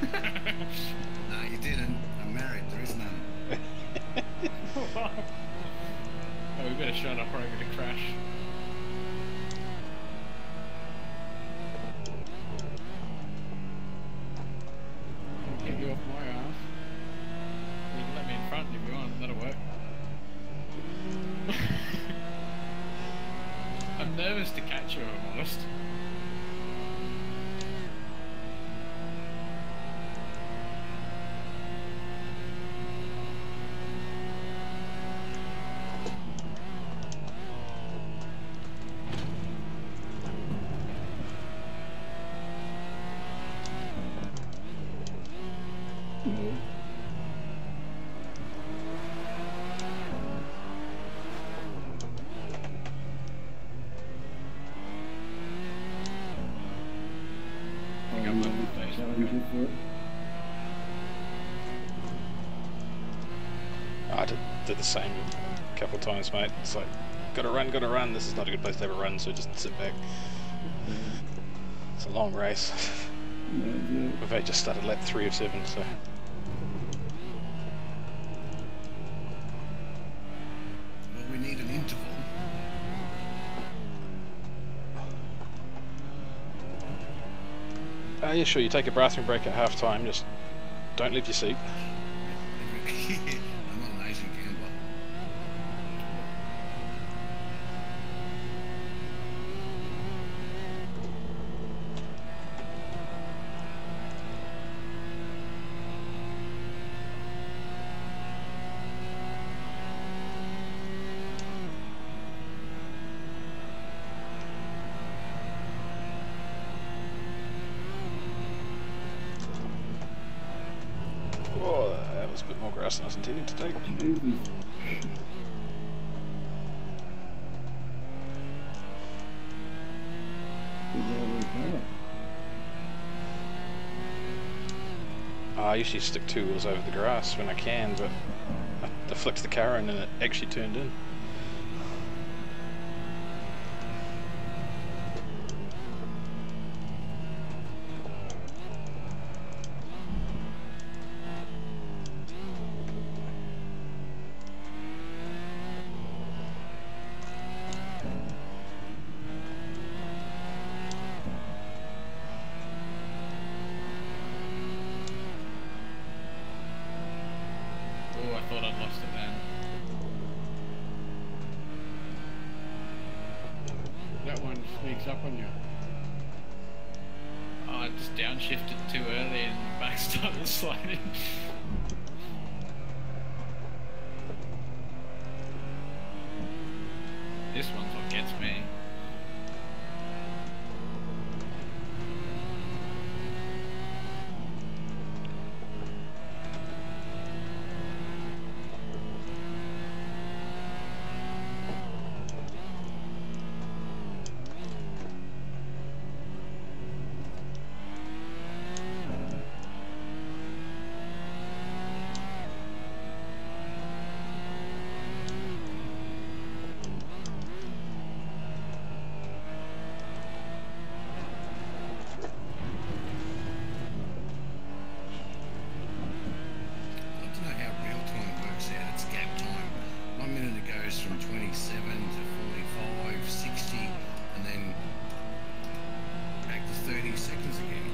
No, you didn't. I'm married. There is none. Oh, we better shut up or I'm gonna crash. Get you off my ass. You can let me in front if you want, that'll work. I'm nervous to catch you, if I'm honest. I did the same a couple of times, mate. It's like, gotta run. This is not a good place to have a run, so just sit back. It's a long race. We've just started lap 3 of 7, so. Well, we need an interval. Yeah, sure, you take a bathroom break at half time, just don't leave your seat. I'm not an Asian gambler. Oh, that was a bit more grass than I was intending to take. I usually stick 2 wheels over the grass when I can, but I flicked the car in and it actually turned in. Oh, I thought I'd lost it then. That one sneaks up on you. Oh, I just downshifted too early and the back started sliding. This one's what gets me. From 27 to 45, 60, and then back to 30 seconds again.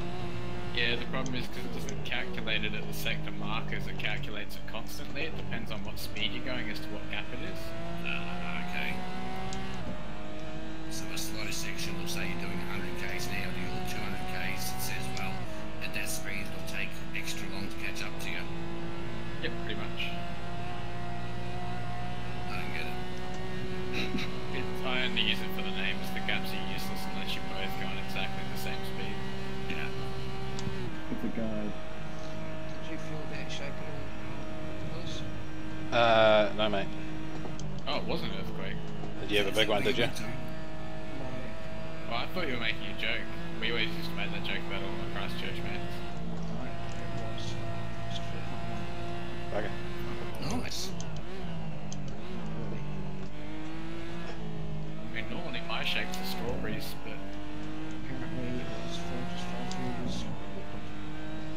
Yeah, the problem is because it doesn't calculate it at the sector markers, it calculates it constantly. It depends on what speed you're going as to what gap it is. Okay. So a slow section will say you're doing 100 k's now, do your 200 k's, it says, well, at that speed it'll take extra long to catch up to you. Yep, pretty much. I only use it for the names. The gaps are useless unless you're both going exactly the same speed. Yeah. It's a guide. Did you feel that shake at all, Lewis? No, mate. Oh, it was an earthquake. It Did you have a big one, did you? Well, I thought you were making a joke. We always used to make that joke about all the Christchurch mates. Okay. Nice. I mean, normally my shakes are strawberries, but Apparently it was just 5 years.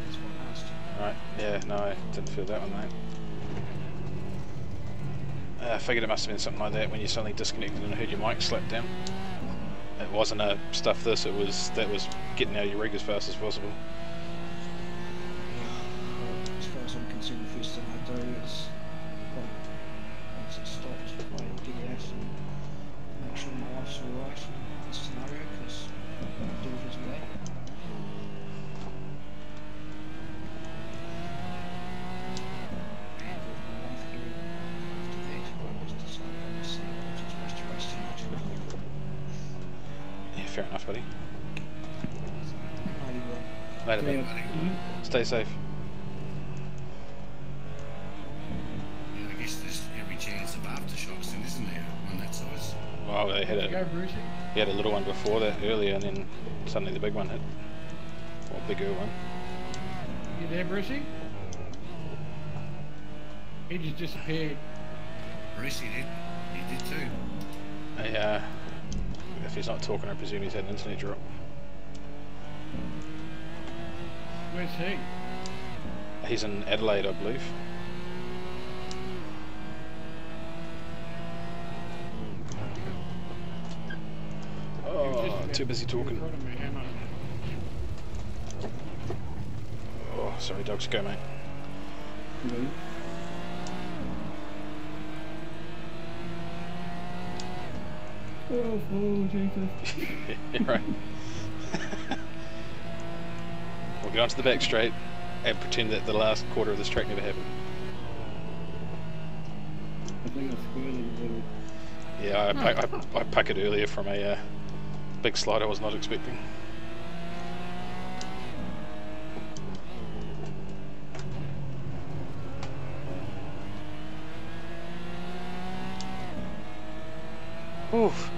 That's what I asked. Right, yeah, no, I didn't feel that one, mate. I figured it must have been something like that when you suddenly disconnected and heard your mic slap down. It wasn't a stuff this, that was getting out of your rig as fast as possible. Yeah, as far as I'm concerned, the first thing I do is, once it stops, I get out and make sure my life's alright in this scenario, because I do it as well. And with my life here, after that, I just decided I was just waste too much. Yeah, fair enough, buddy. Mighty well. Later, Yeah. buddy. Stay safe. Yeah, I guess there's every chance of aftershocks then, isn't there, on that size? Well, they had Go, Brucey. he had a little one before that earlier, and then suddenly the big one hit. Or bigger one. You there, Brucey? He just disappeared. Bruce, he did too. If he's not talking, I presume he's had an internet drop. Where's he? He's in Adelaide, I believe. Oh, too busy talking. Oh, sorry, dogs, go, mate. Okay. Oh, Jesus. Yeah, right. We'll get onto the back straight and pretend that the last quarter of this track never happened. I think I squirted a little. Yeah, I puckered earlier from a big slide I was not expecting. Oof.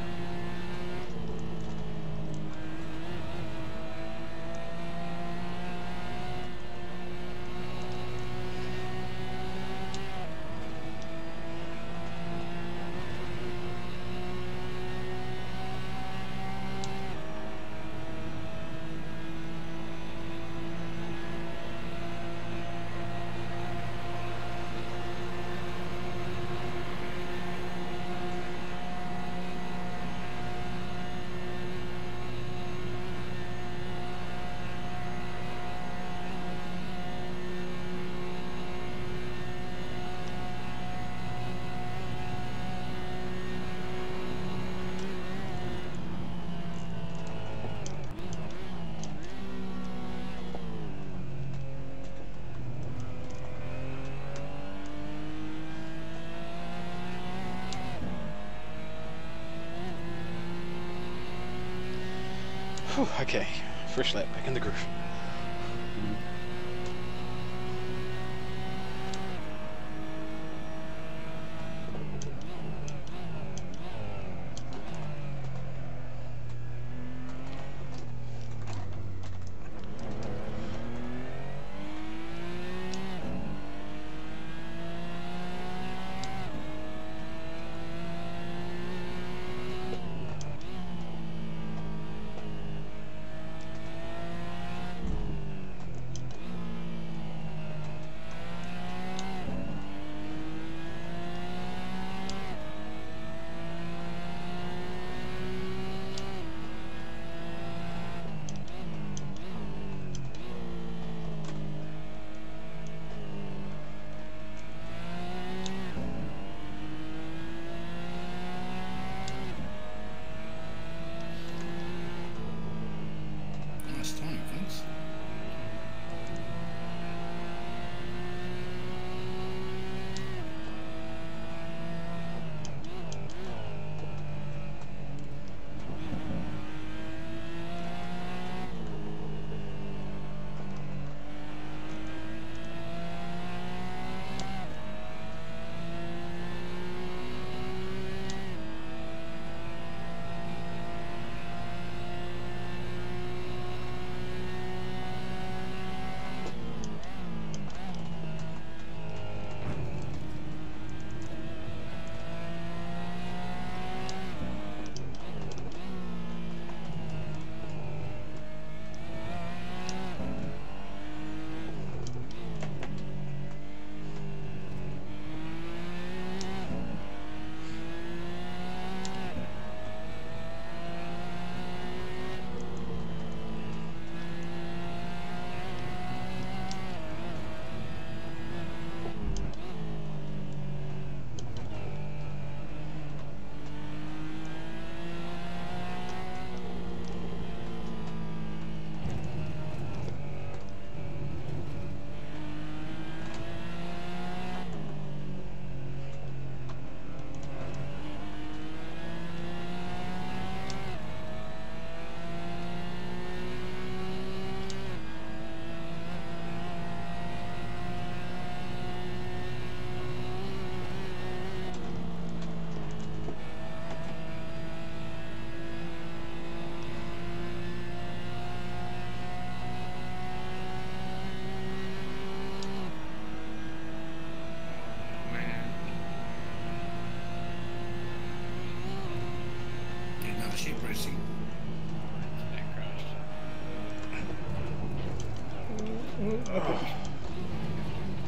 Whew, okay, fresh lap, back in the groove.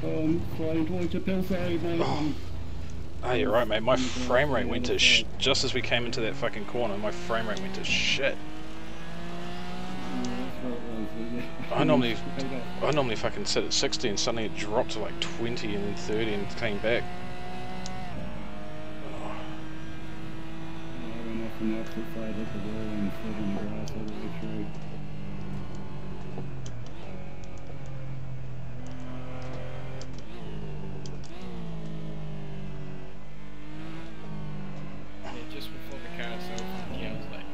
I'm flying towards your pill side, mate. Oh, you're right, mate. My frame rate went to just as we came into that fucking corner. My frame rate went to shit. I normally fucking sit at 60 and suddenly it dropped to like 20 and then 30 and came back. I went off on the opposite side, hit the wall and slid on the grass all the way through. Just before the car so funky, I was like,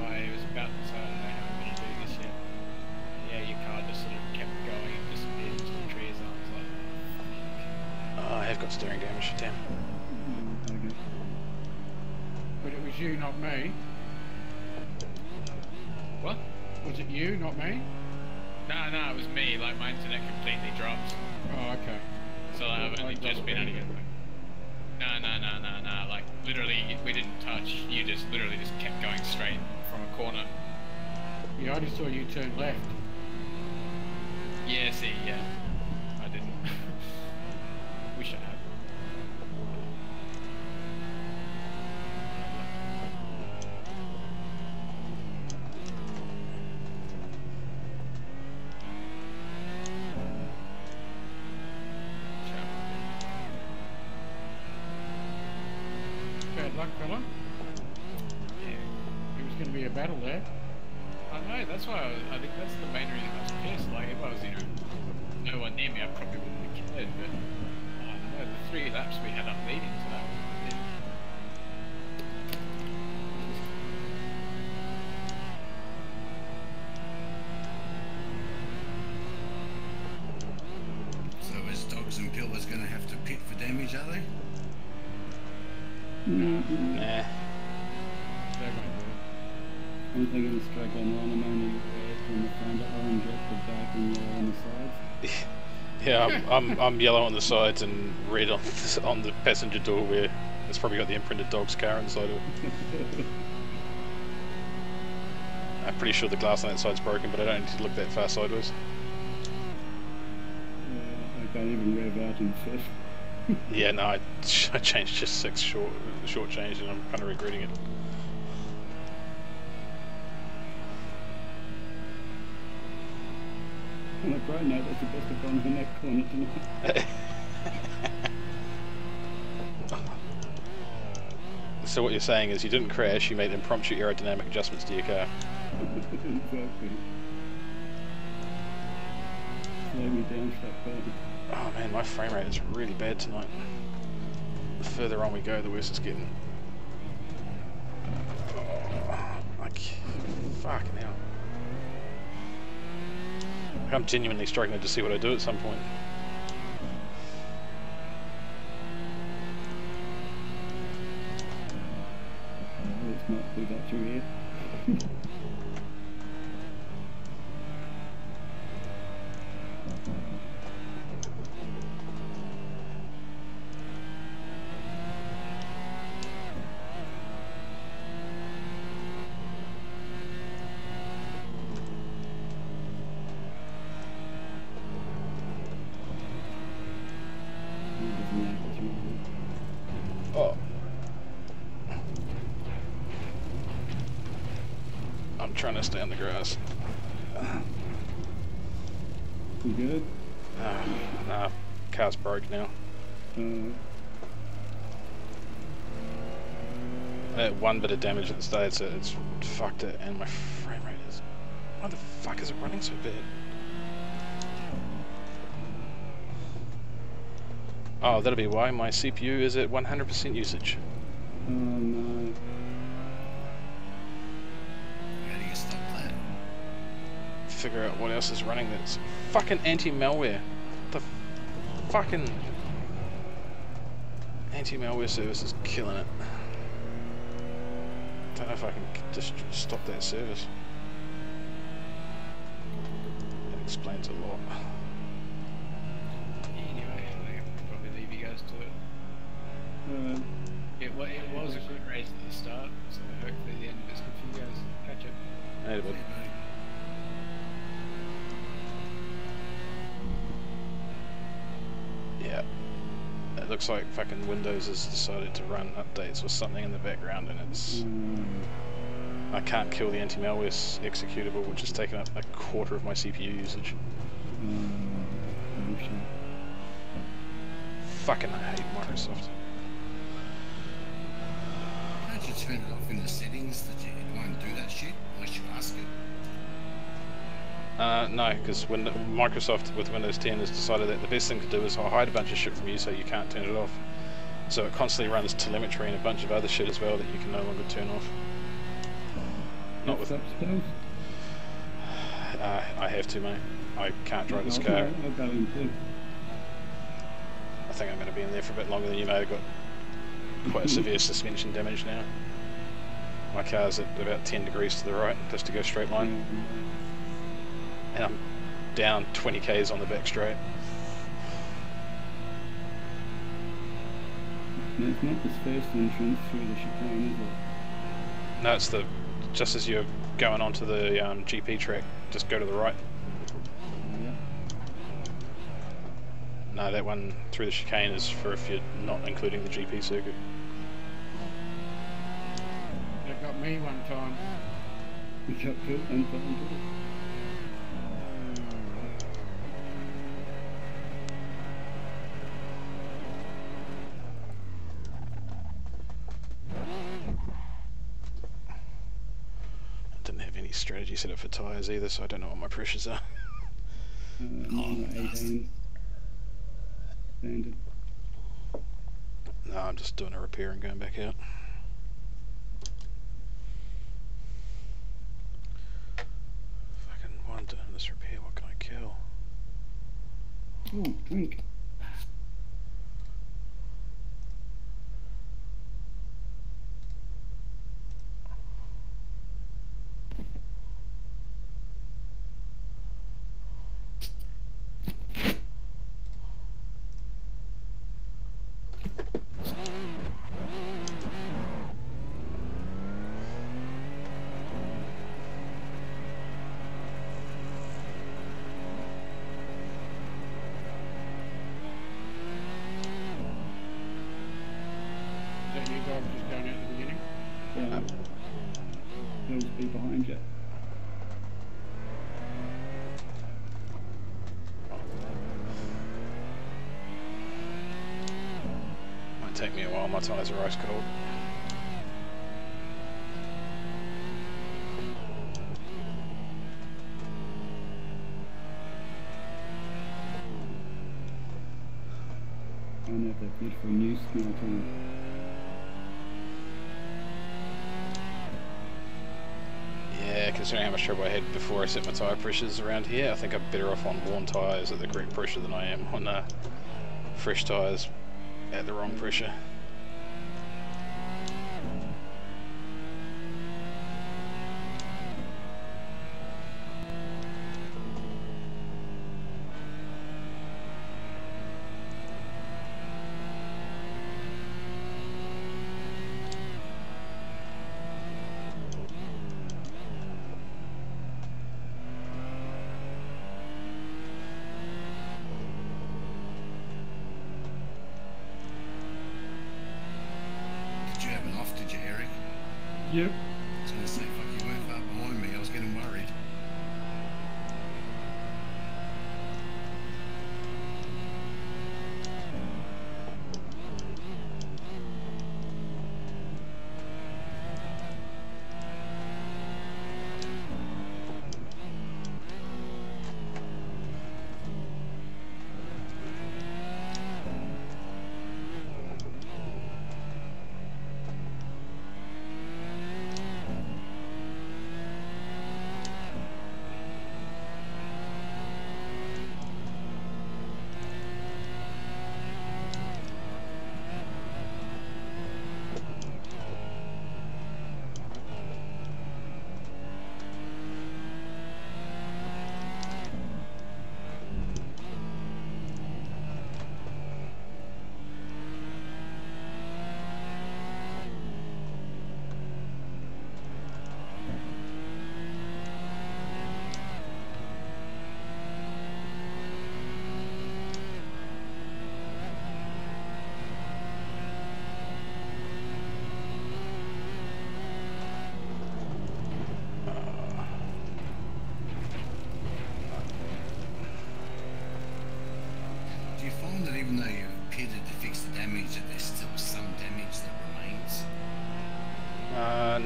right, it was about to say, I don't know how I'm going to do this yet. Yeah, your car just sort of kept going and disappeared into the trees, and I was like, Oh, I have got steering damage, damn. Okay. But it was you, not me. what? Was it you, not me? No, it was me, like my internet completely dropped. Oh, okay. So I've only just been able to get back. No, like literally we didn't touch, you just literally just kept going straight from a corner. Yeah, I just saw you turn left. Yeah, see, yeah. I didn't. Wish I had. Bad luck, fella. Yeah. It was going to be a battle there. I know, that's why I think that's the main reason I was pissed. Like, if I was, no one near me, I probably wouldn't have cared, but I don't know, the 3 laps we had up leading to that one. So is Dogs and Pillars going to have to pit for damage, are they? Nah. They won't do it. I'm thinking it's strike on one, I'm only red on the front, orange at the back and yellow on the sides. Yeah, I'm yellow on the sides and red on the passenger door where it's probably got the imprinted dog's car inside of it. I'm pretty sure the glass on that side's broken, but I don't need to look that far sideways. I can't even rev out in fifth. Yeah, no, I changed just 6 short change and I'm kind of regretting it. On a bright note, that's the best I've gone in that corner tonight. So what you're saying is you didn't crash, you made impromptu aerodynamic adjustments to your car. Exactly. Slow me down for that corner. Oh man, my frame rate is really bad tonight. The further on we go, the worse it's getting. Oh, like, fucking hell. I'm genuinely struggling to see what I do at some point. Let's not do that through here. Oh. I'm trying to stay on the grass. You good? Nah, car's broke now. One bit of damage at the start, so it's fucked it, and my frame rate is... Why the fuck is it running so bad? Oh, that'll be why my CPU is at 100% usage. Oh no. How do you stop that? Figure out what else is running that's fucking anti-malware. The fucking anti-malware service is killing it. Don't know if I can just stop that service. That explains a lot. Anyway, I think I'll probably leave you guys to it. It was a good race at the start, so hopefully the end of it's good for you guys. Catch it. Hey, bud. it looks like fucking Windows has decided to run updates or something in the background, and it's I can't kill the anti-malware executable, which has taken up a quarter of my CPU usage. Fucking I hate Microsoft. Can't you turn it off in the settings that it won't do that shit unless you ask it? No, because Microsoft with Windows 10 has decided that the best thing to do is I'll hide a bunch of shit from you so you can't turn it off. So it constantly runs telemetry and a bunch of other shit as well that you can no longer turn off. Not with. I have to, mate. I can't drive this car. I'll go in too. I think I'm going to be in there for a bit longer than you, mate. I've got quite a severe suspension damage now. My car's at about 10 degrees to the right, just to go straight line. And I'm down 20 k's on the back straight. No, it's not this first entrance through the chicane, is it? No, it's the just as you're going onto the GP track, just go to the right. Yeah. No, that one through the chicane is for if you're not including the GP circuit. That got me one time. We got killed and fell into it. Didn't have any strategy set up for tyres either, so I don't know what my pressures are. Mine are 18. Standard. No, I'm just doing a repair and going back out. Fucking while I'm doing this repair, what can I kill? Oh, drink. Is that you guys just going out at the beginning? Yeah. Hills be behind you. Might take me a while, my tyres are ice cold. I know that beautiful new smell time. Yeah, considering how much trouble I had before I set my tyre pressures around here, I think I'm better off on worn tyres at the correct pressure than I am on fresh tyres at the wrong pressure. Did you have an off, did you, Eric? Yep. I was going to say, fuck, you weren't far behind me. I was getting worried.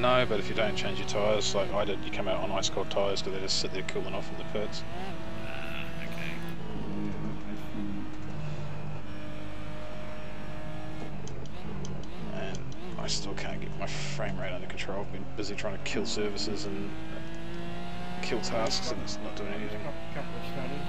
No, but if you don't change your tyres, like I did, you come out on ice cold tyres because they just sit there cooling off in the pits. Okay. And I still can't get my frame rate under control. I've been busy trying to kill services and kill tasks, and it's not doing anything. Couple of studies.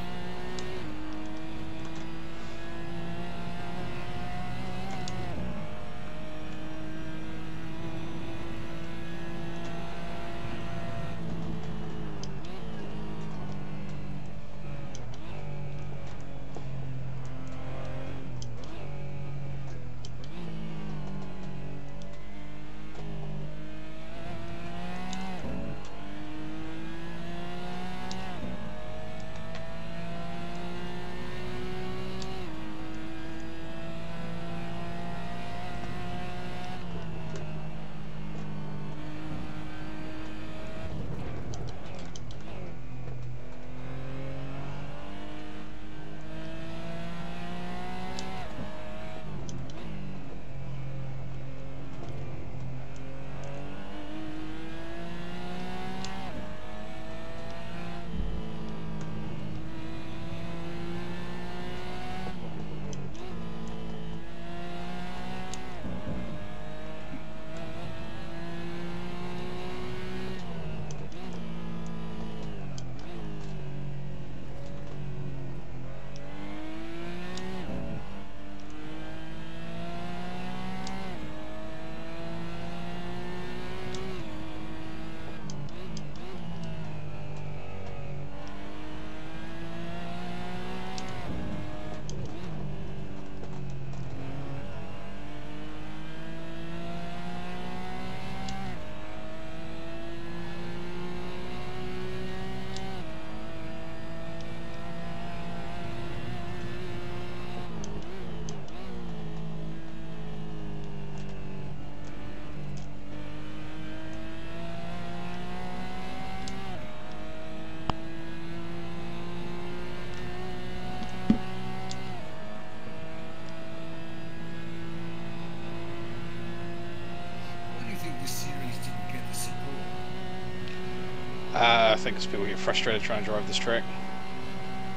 I think it's people get frustrated trying to drive this track.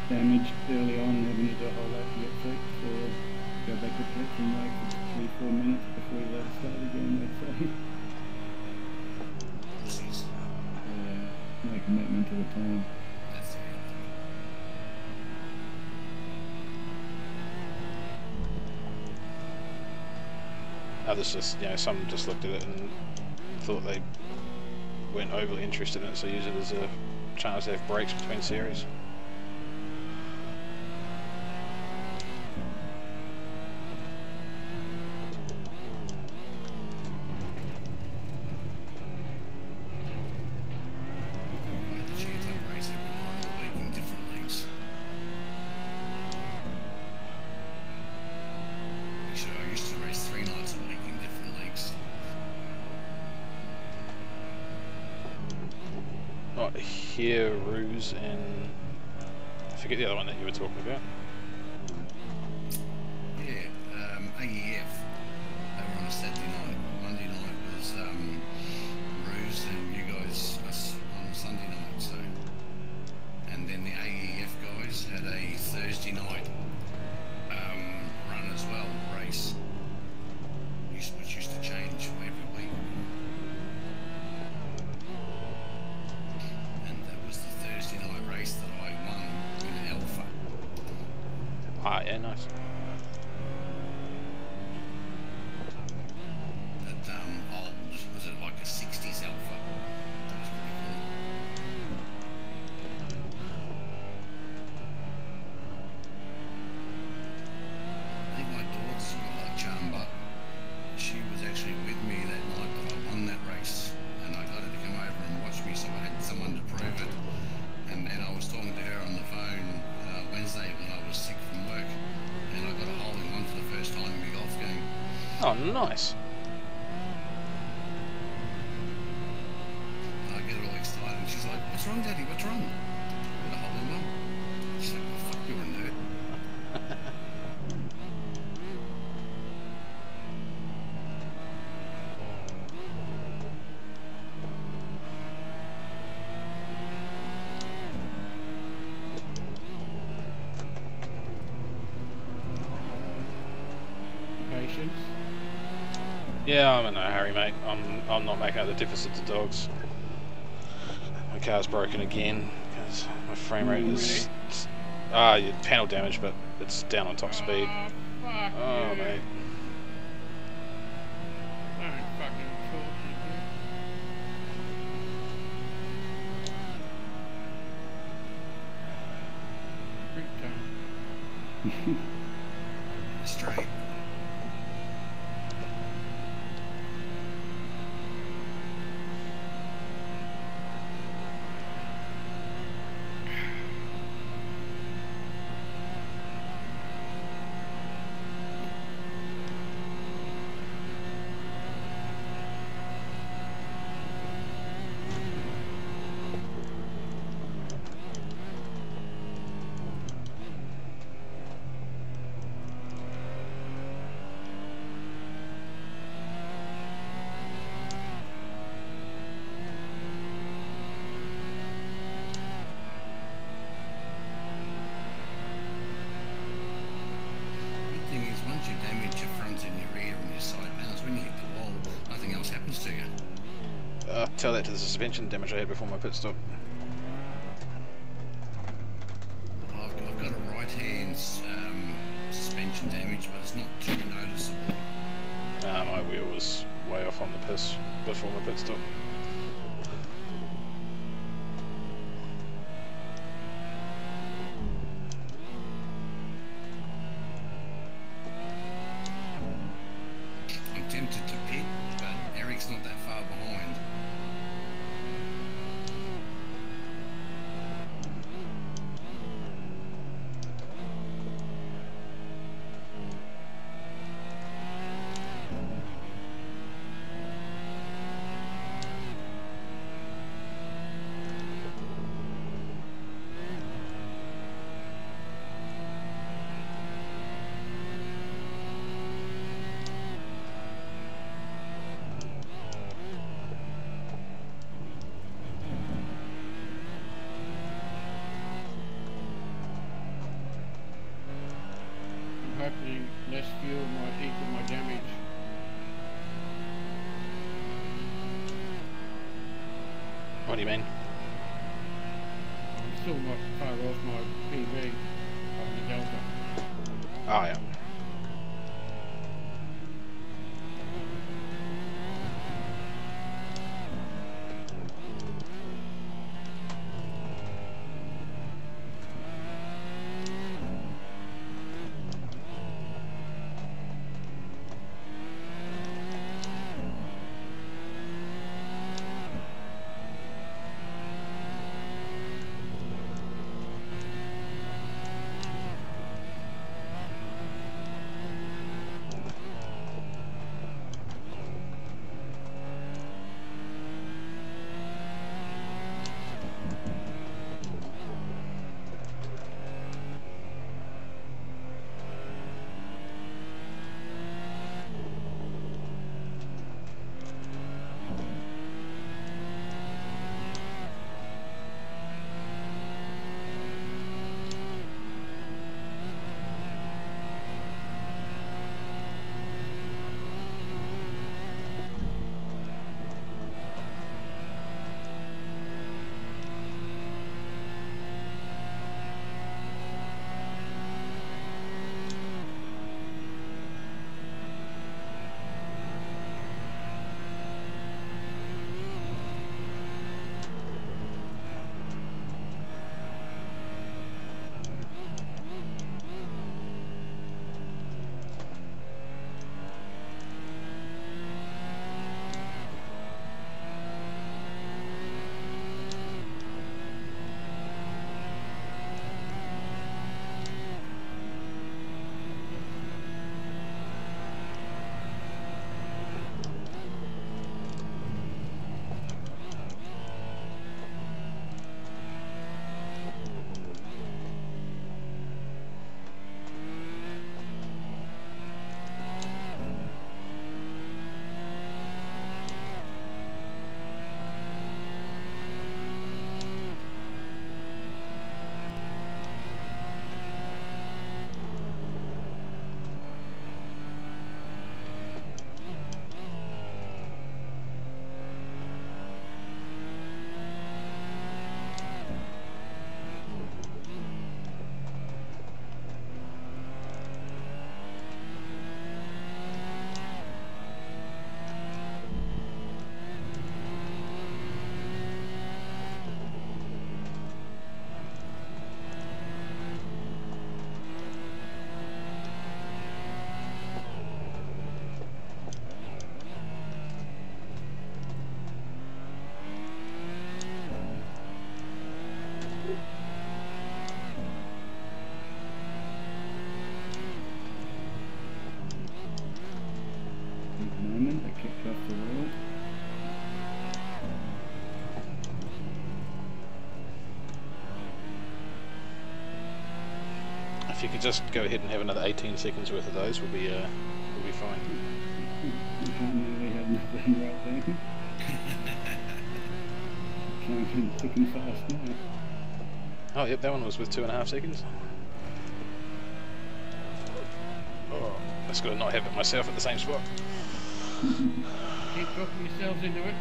Damage early on and having to do a whole lot to get fixed, or go back to pits and wait for 3-4 minutes before you let it start again, they'd say. No commitment to the time. That's it. Others just, you know, some just looked at it and thought they weren't overly interested in it, so use it as a chance to have breaks between series. Here, Ruse, and I forget the other one that you were talking about. Yeah, AEF. They were on a Saturday night. Monday night was Ruse and you guys us on Sunday night. So, and then the AEF guys had a Thursday night run as well, race, which used to change every week. That I won in an Alpha. Ah, yeah, nice. That old, was it like a 60s Alpha? That was pretty cool. I think my daughter's got a Chamba. She was actually with me that night that I won that race, and I got her to come over and watch me, so I had someone to prove it. And then I was talking to her on the phone Wednesday when I was sick from work, and I got a holding on for the first time in my golf game. Oh, nice. And I get all excited, and she's like, "What's wrong, Daddy? What's wrong?" I got a holding on. She's like, "Oh, fuck, you're a nerd." directions. Yeah, I'm in no hurry, mate. I'm not making out the deficit to dogs. My car's broken again because my frame rate is panel damage, but it's down on top speed. Oh, fuck Oh, you. mate. Don't fucking talk to me. Big time. Straight. Once you damage your front and your rear and your side panels, when you hit the wall, nothing else happens to you. Tell that to the suspension damage I had before my pit stop. I've got a right-hand suspension damage, but it's not too noticeable. My wheel was way off on the piss before my pit stop. I'm tempted to pit, but Eric's not that far behind. Hopefully less fuel might equal my damage. What do you mean? I'm still not far off my PV on the Delta. Oh, yeah. just go ahead and have another 18 seconds worth of those, we'll be fine. We have nothing right there. Counting thick and fast now. Oh, yep, that one was with 2.5 seconds. Oh, just got to not have it myself at the same spot. Keep dropping yourselves into it.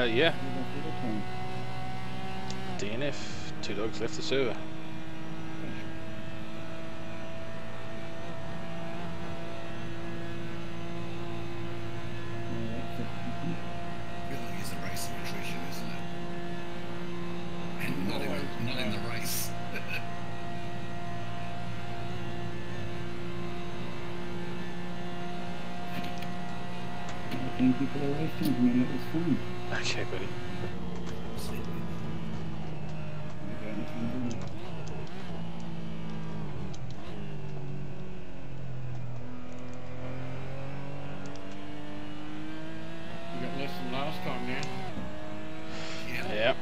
Yeah. DNF, 2 dogs left the server. Really is a race of attrition, isn't it? And not in the race. Thank you for the race team, man. It was fun. Okay, buddy. You got less than last time now. Yeah.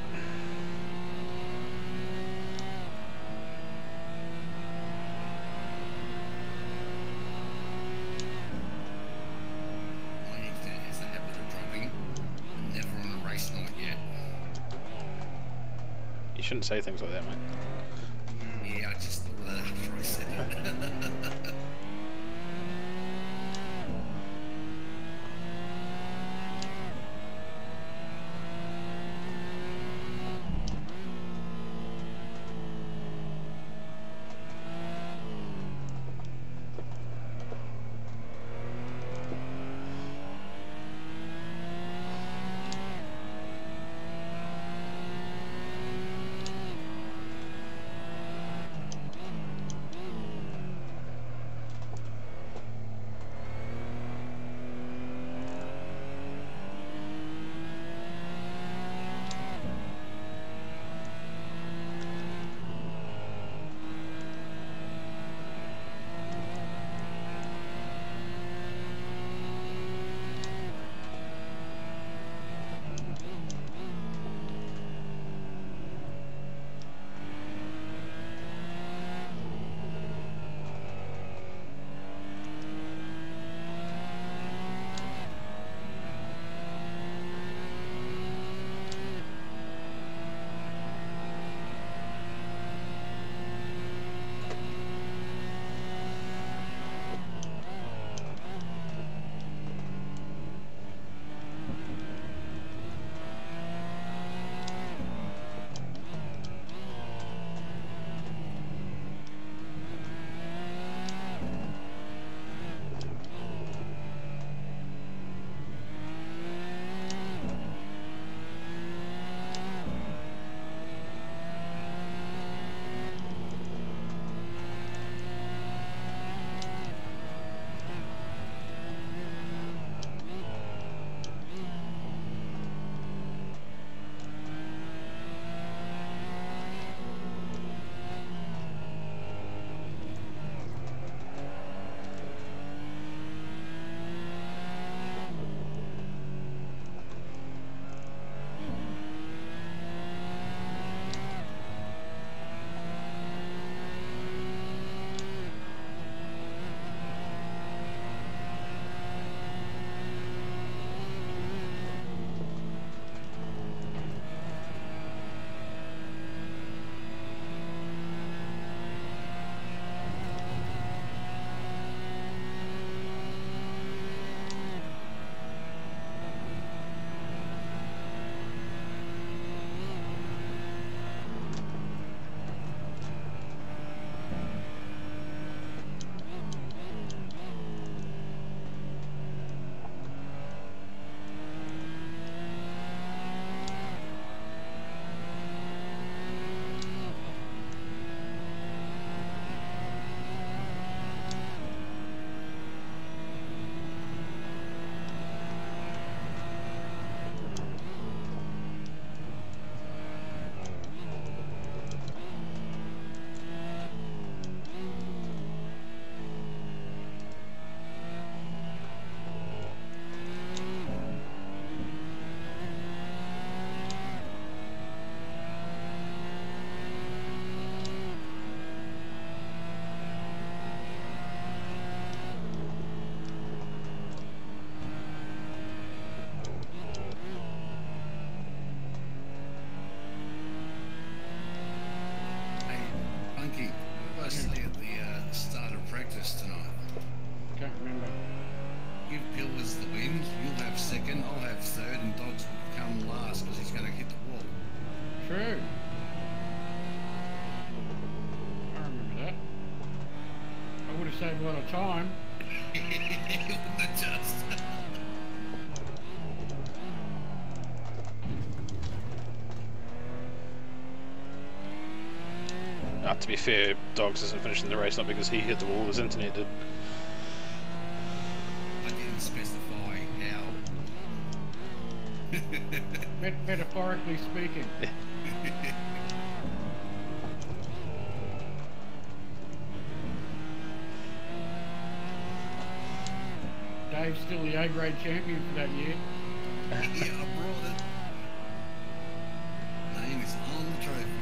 You shouldn't say things like that, mate. Yeah, I just thought that after I said it. true. I remember that. I would have saved a lot of time. Just. To be fair, Dogs isn't finishing the race not because he hit the wall, his internet did. I didn't specify how. Metaphorically speaking. Dave's still the A-grade champion for that year. Yeah, I brought it. Name is on the trophy.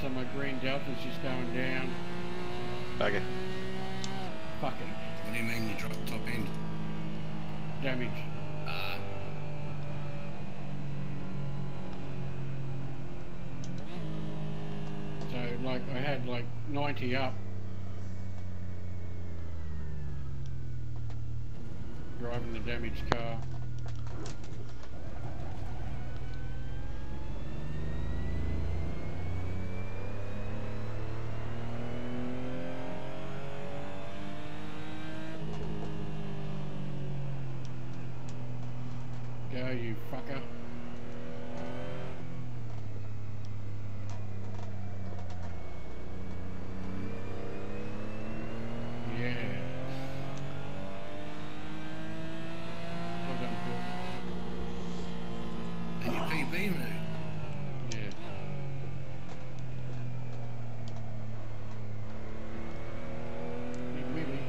so my green delta's just going down. Okay. Fucking. What do you mean you dropped top end? damage. So like I had like 90 up. Driving the damaged car. Go, you fucker. Yeah. Well done, Phil. And your PB move. Yeah. Big wheelie.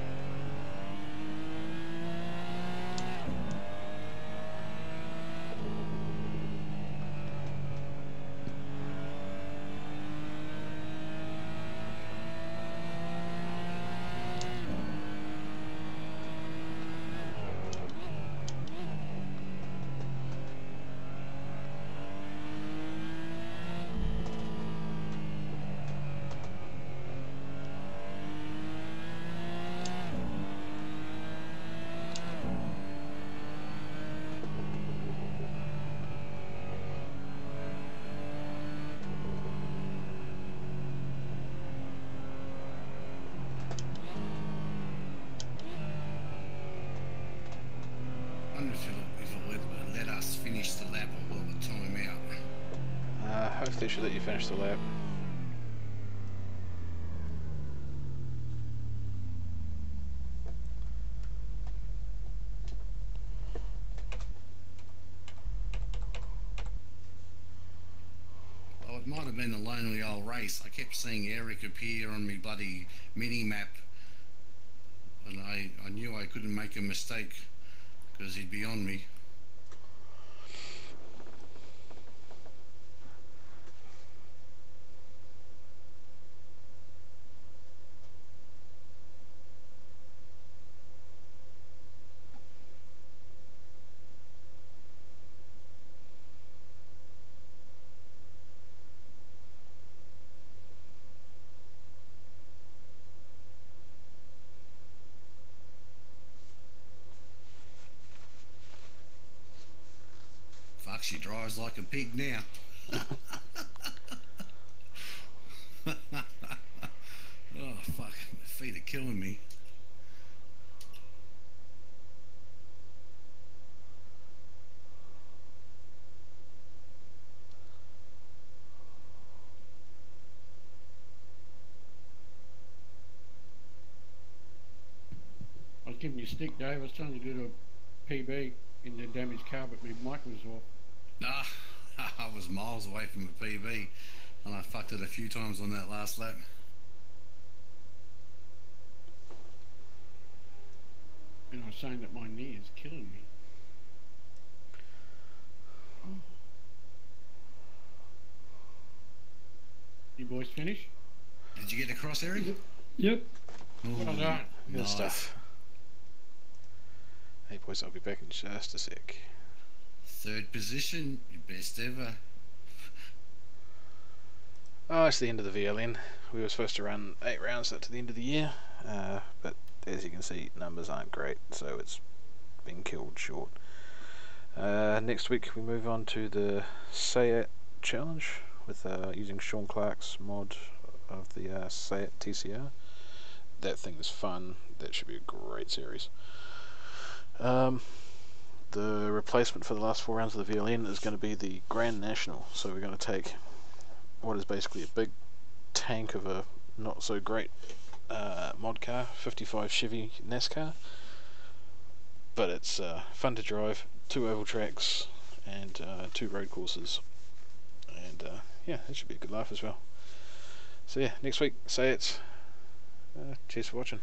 I wonder if it'll let us finish the lap or will it time out? Hopefully it should let you finish the lap. Oh, it might have been a lonely old race. I kept seeing Eric appear on my bloody mini map, and I knew I couldn't make a mistake because he'd be on me. Fuck, she drives like a pig now. Oh, fuck. My feet are killing me. I was giving you a stick, Dave. I was trying to do a PB in the damaged car, but my mic was off. Nah, I was miles away from a PB, and I fucked it a few times on that last lap. And I was saying that my knee is killing me. You boys finish? Did you get across, Eric? Yep. Well done. Good Nice. stuff. Hey boys, I'll be back in just a sec. Third position, your best ever. Oh, it's the end of the VLN. We were supposed to run 8 rounds up to the end of the year, but as you can see, numbers aren't great, so it's been killed short. Next week we move on to the SEAT challenge with using Sean Clark's mod of the SEAT TCR. That thing is fun. That should be a great series. The replacement for the last 4 rounds of the VLN is going to be the Grand National, so we're going to take what is basically a big tank of a not so great mod car, 55 Chevy NASCAR, but it's fun to drive, 2 oval tracks and 2 road courses, and yeah, it should be a good laugh as well. So yeah, next week, say it. Cheers for watching.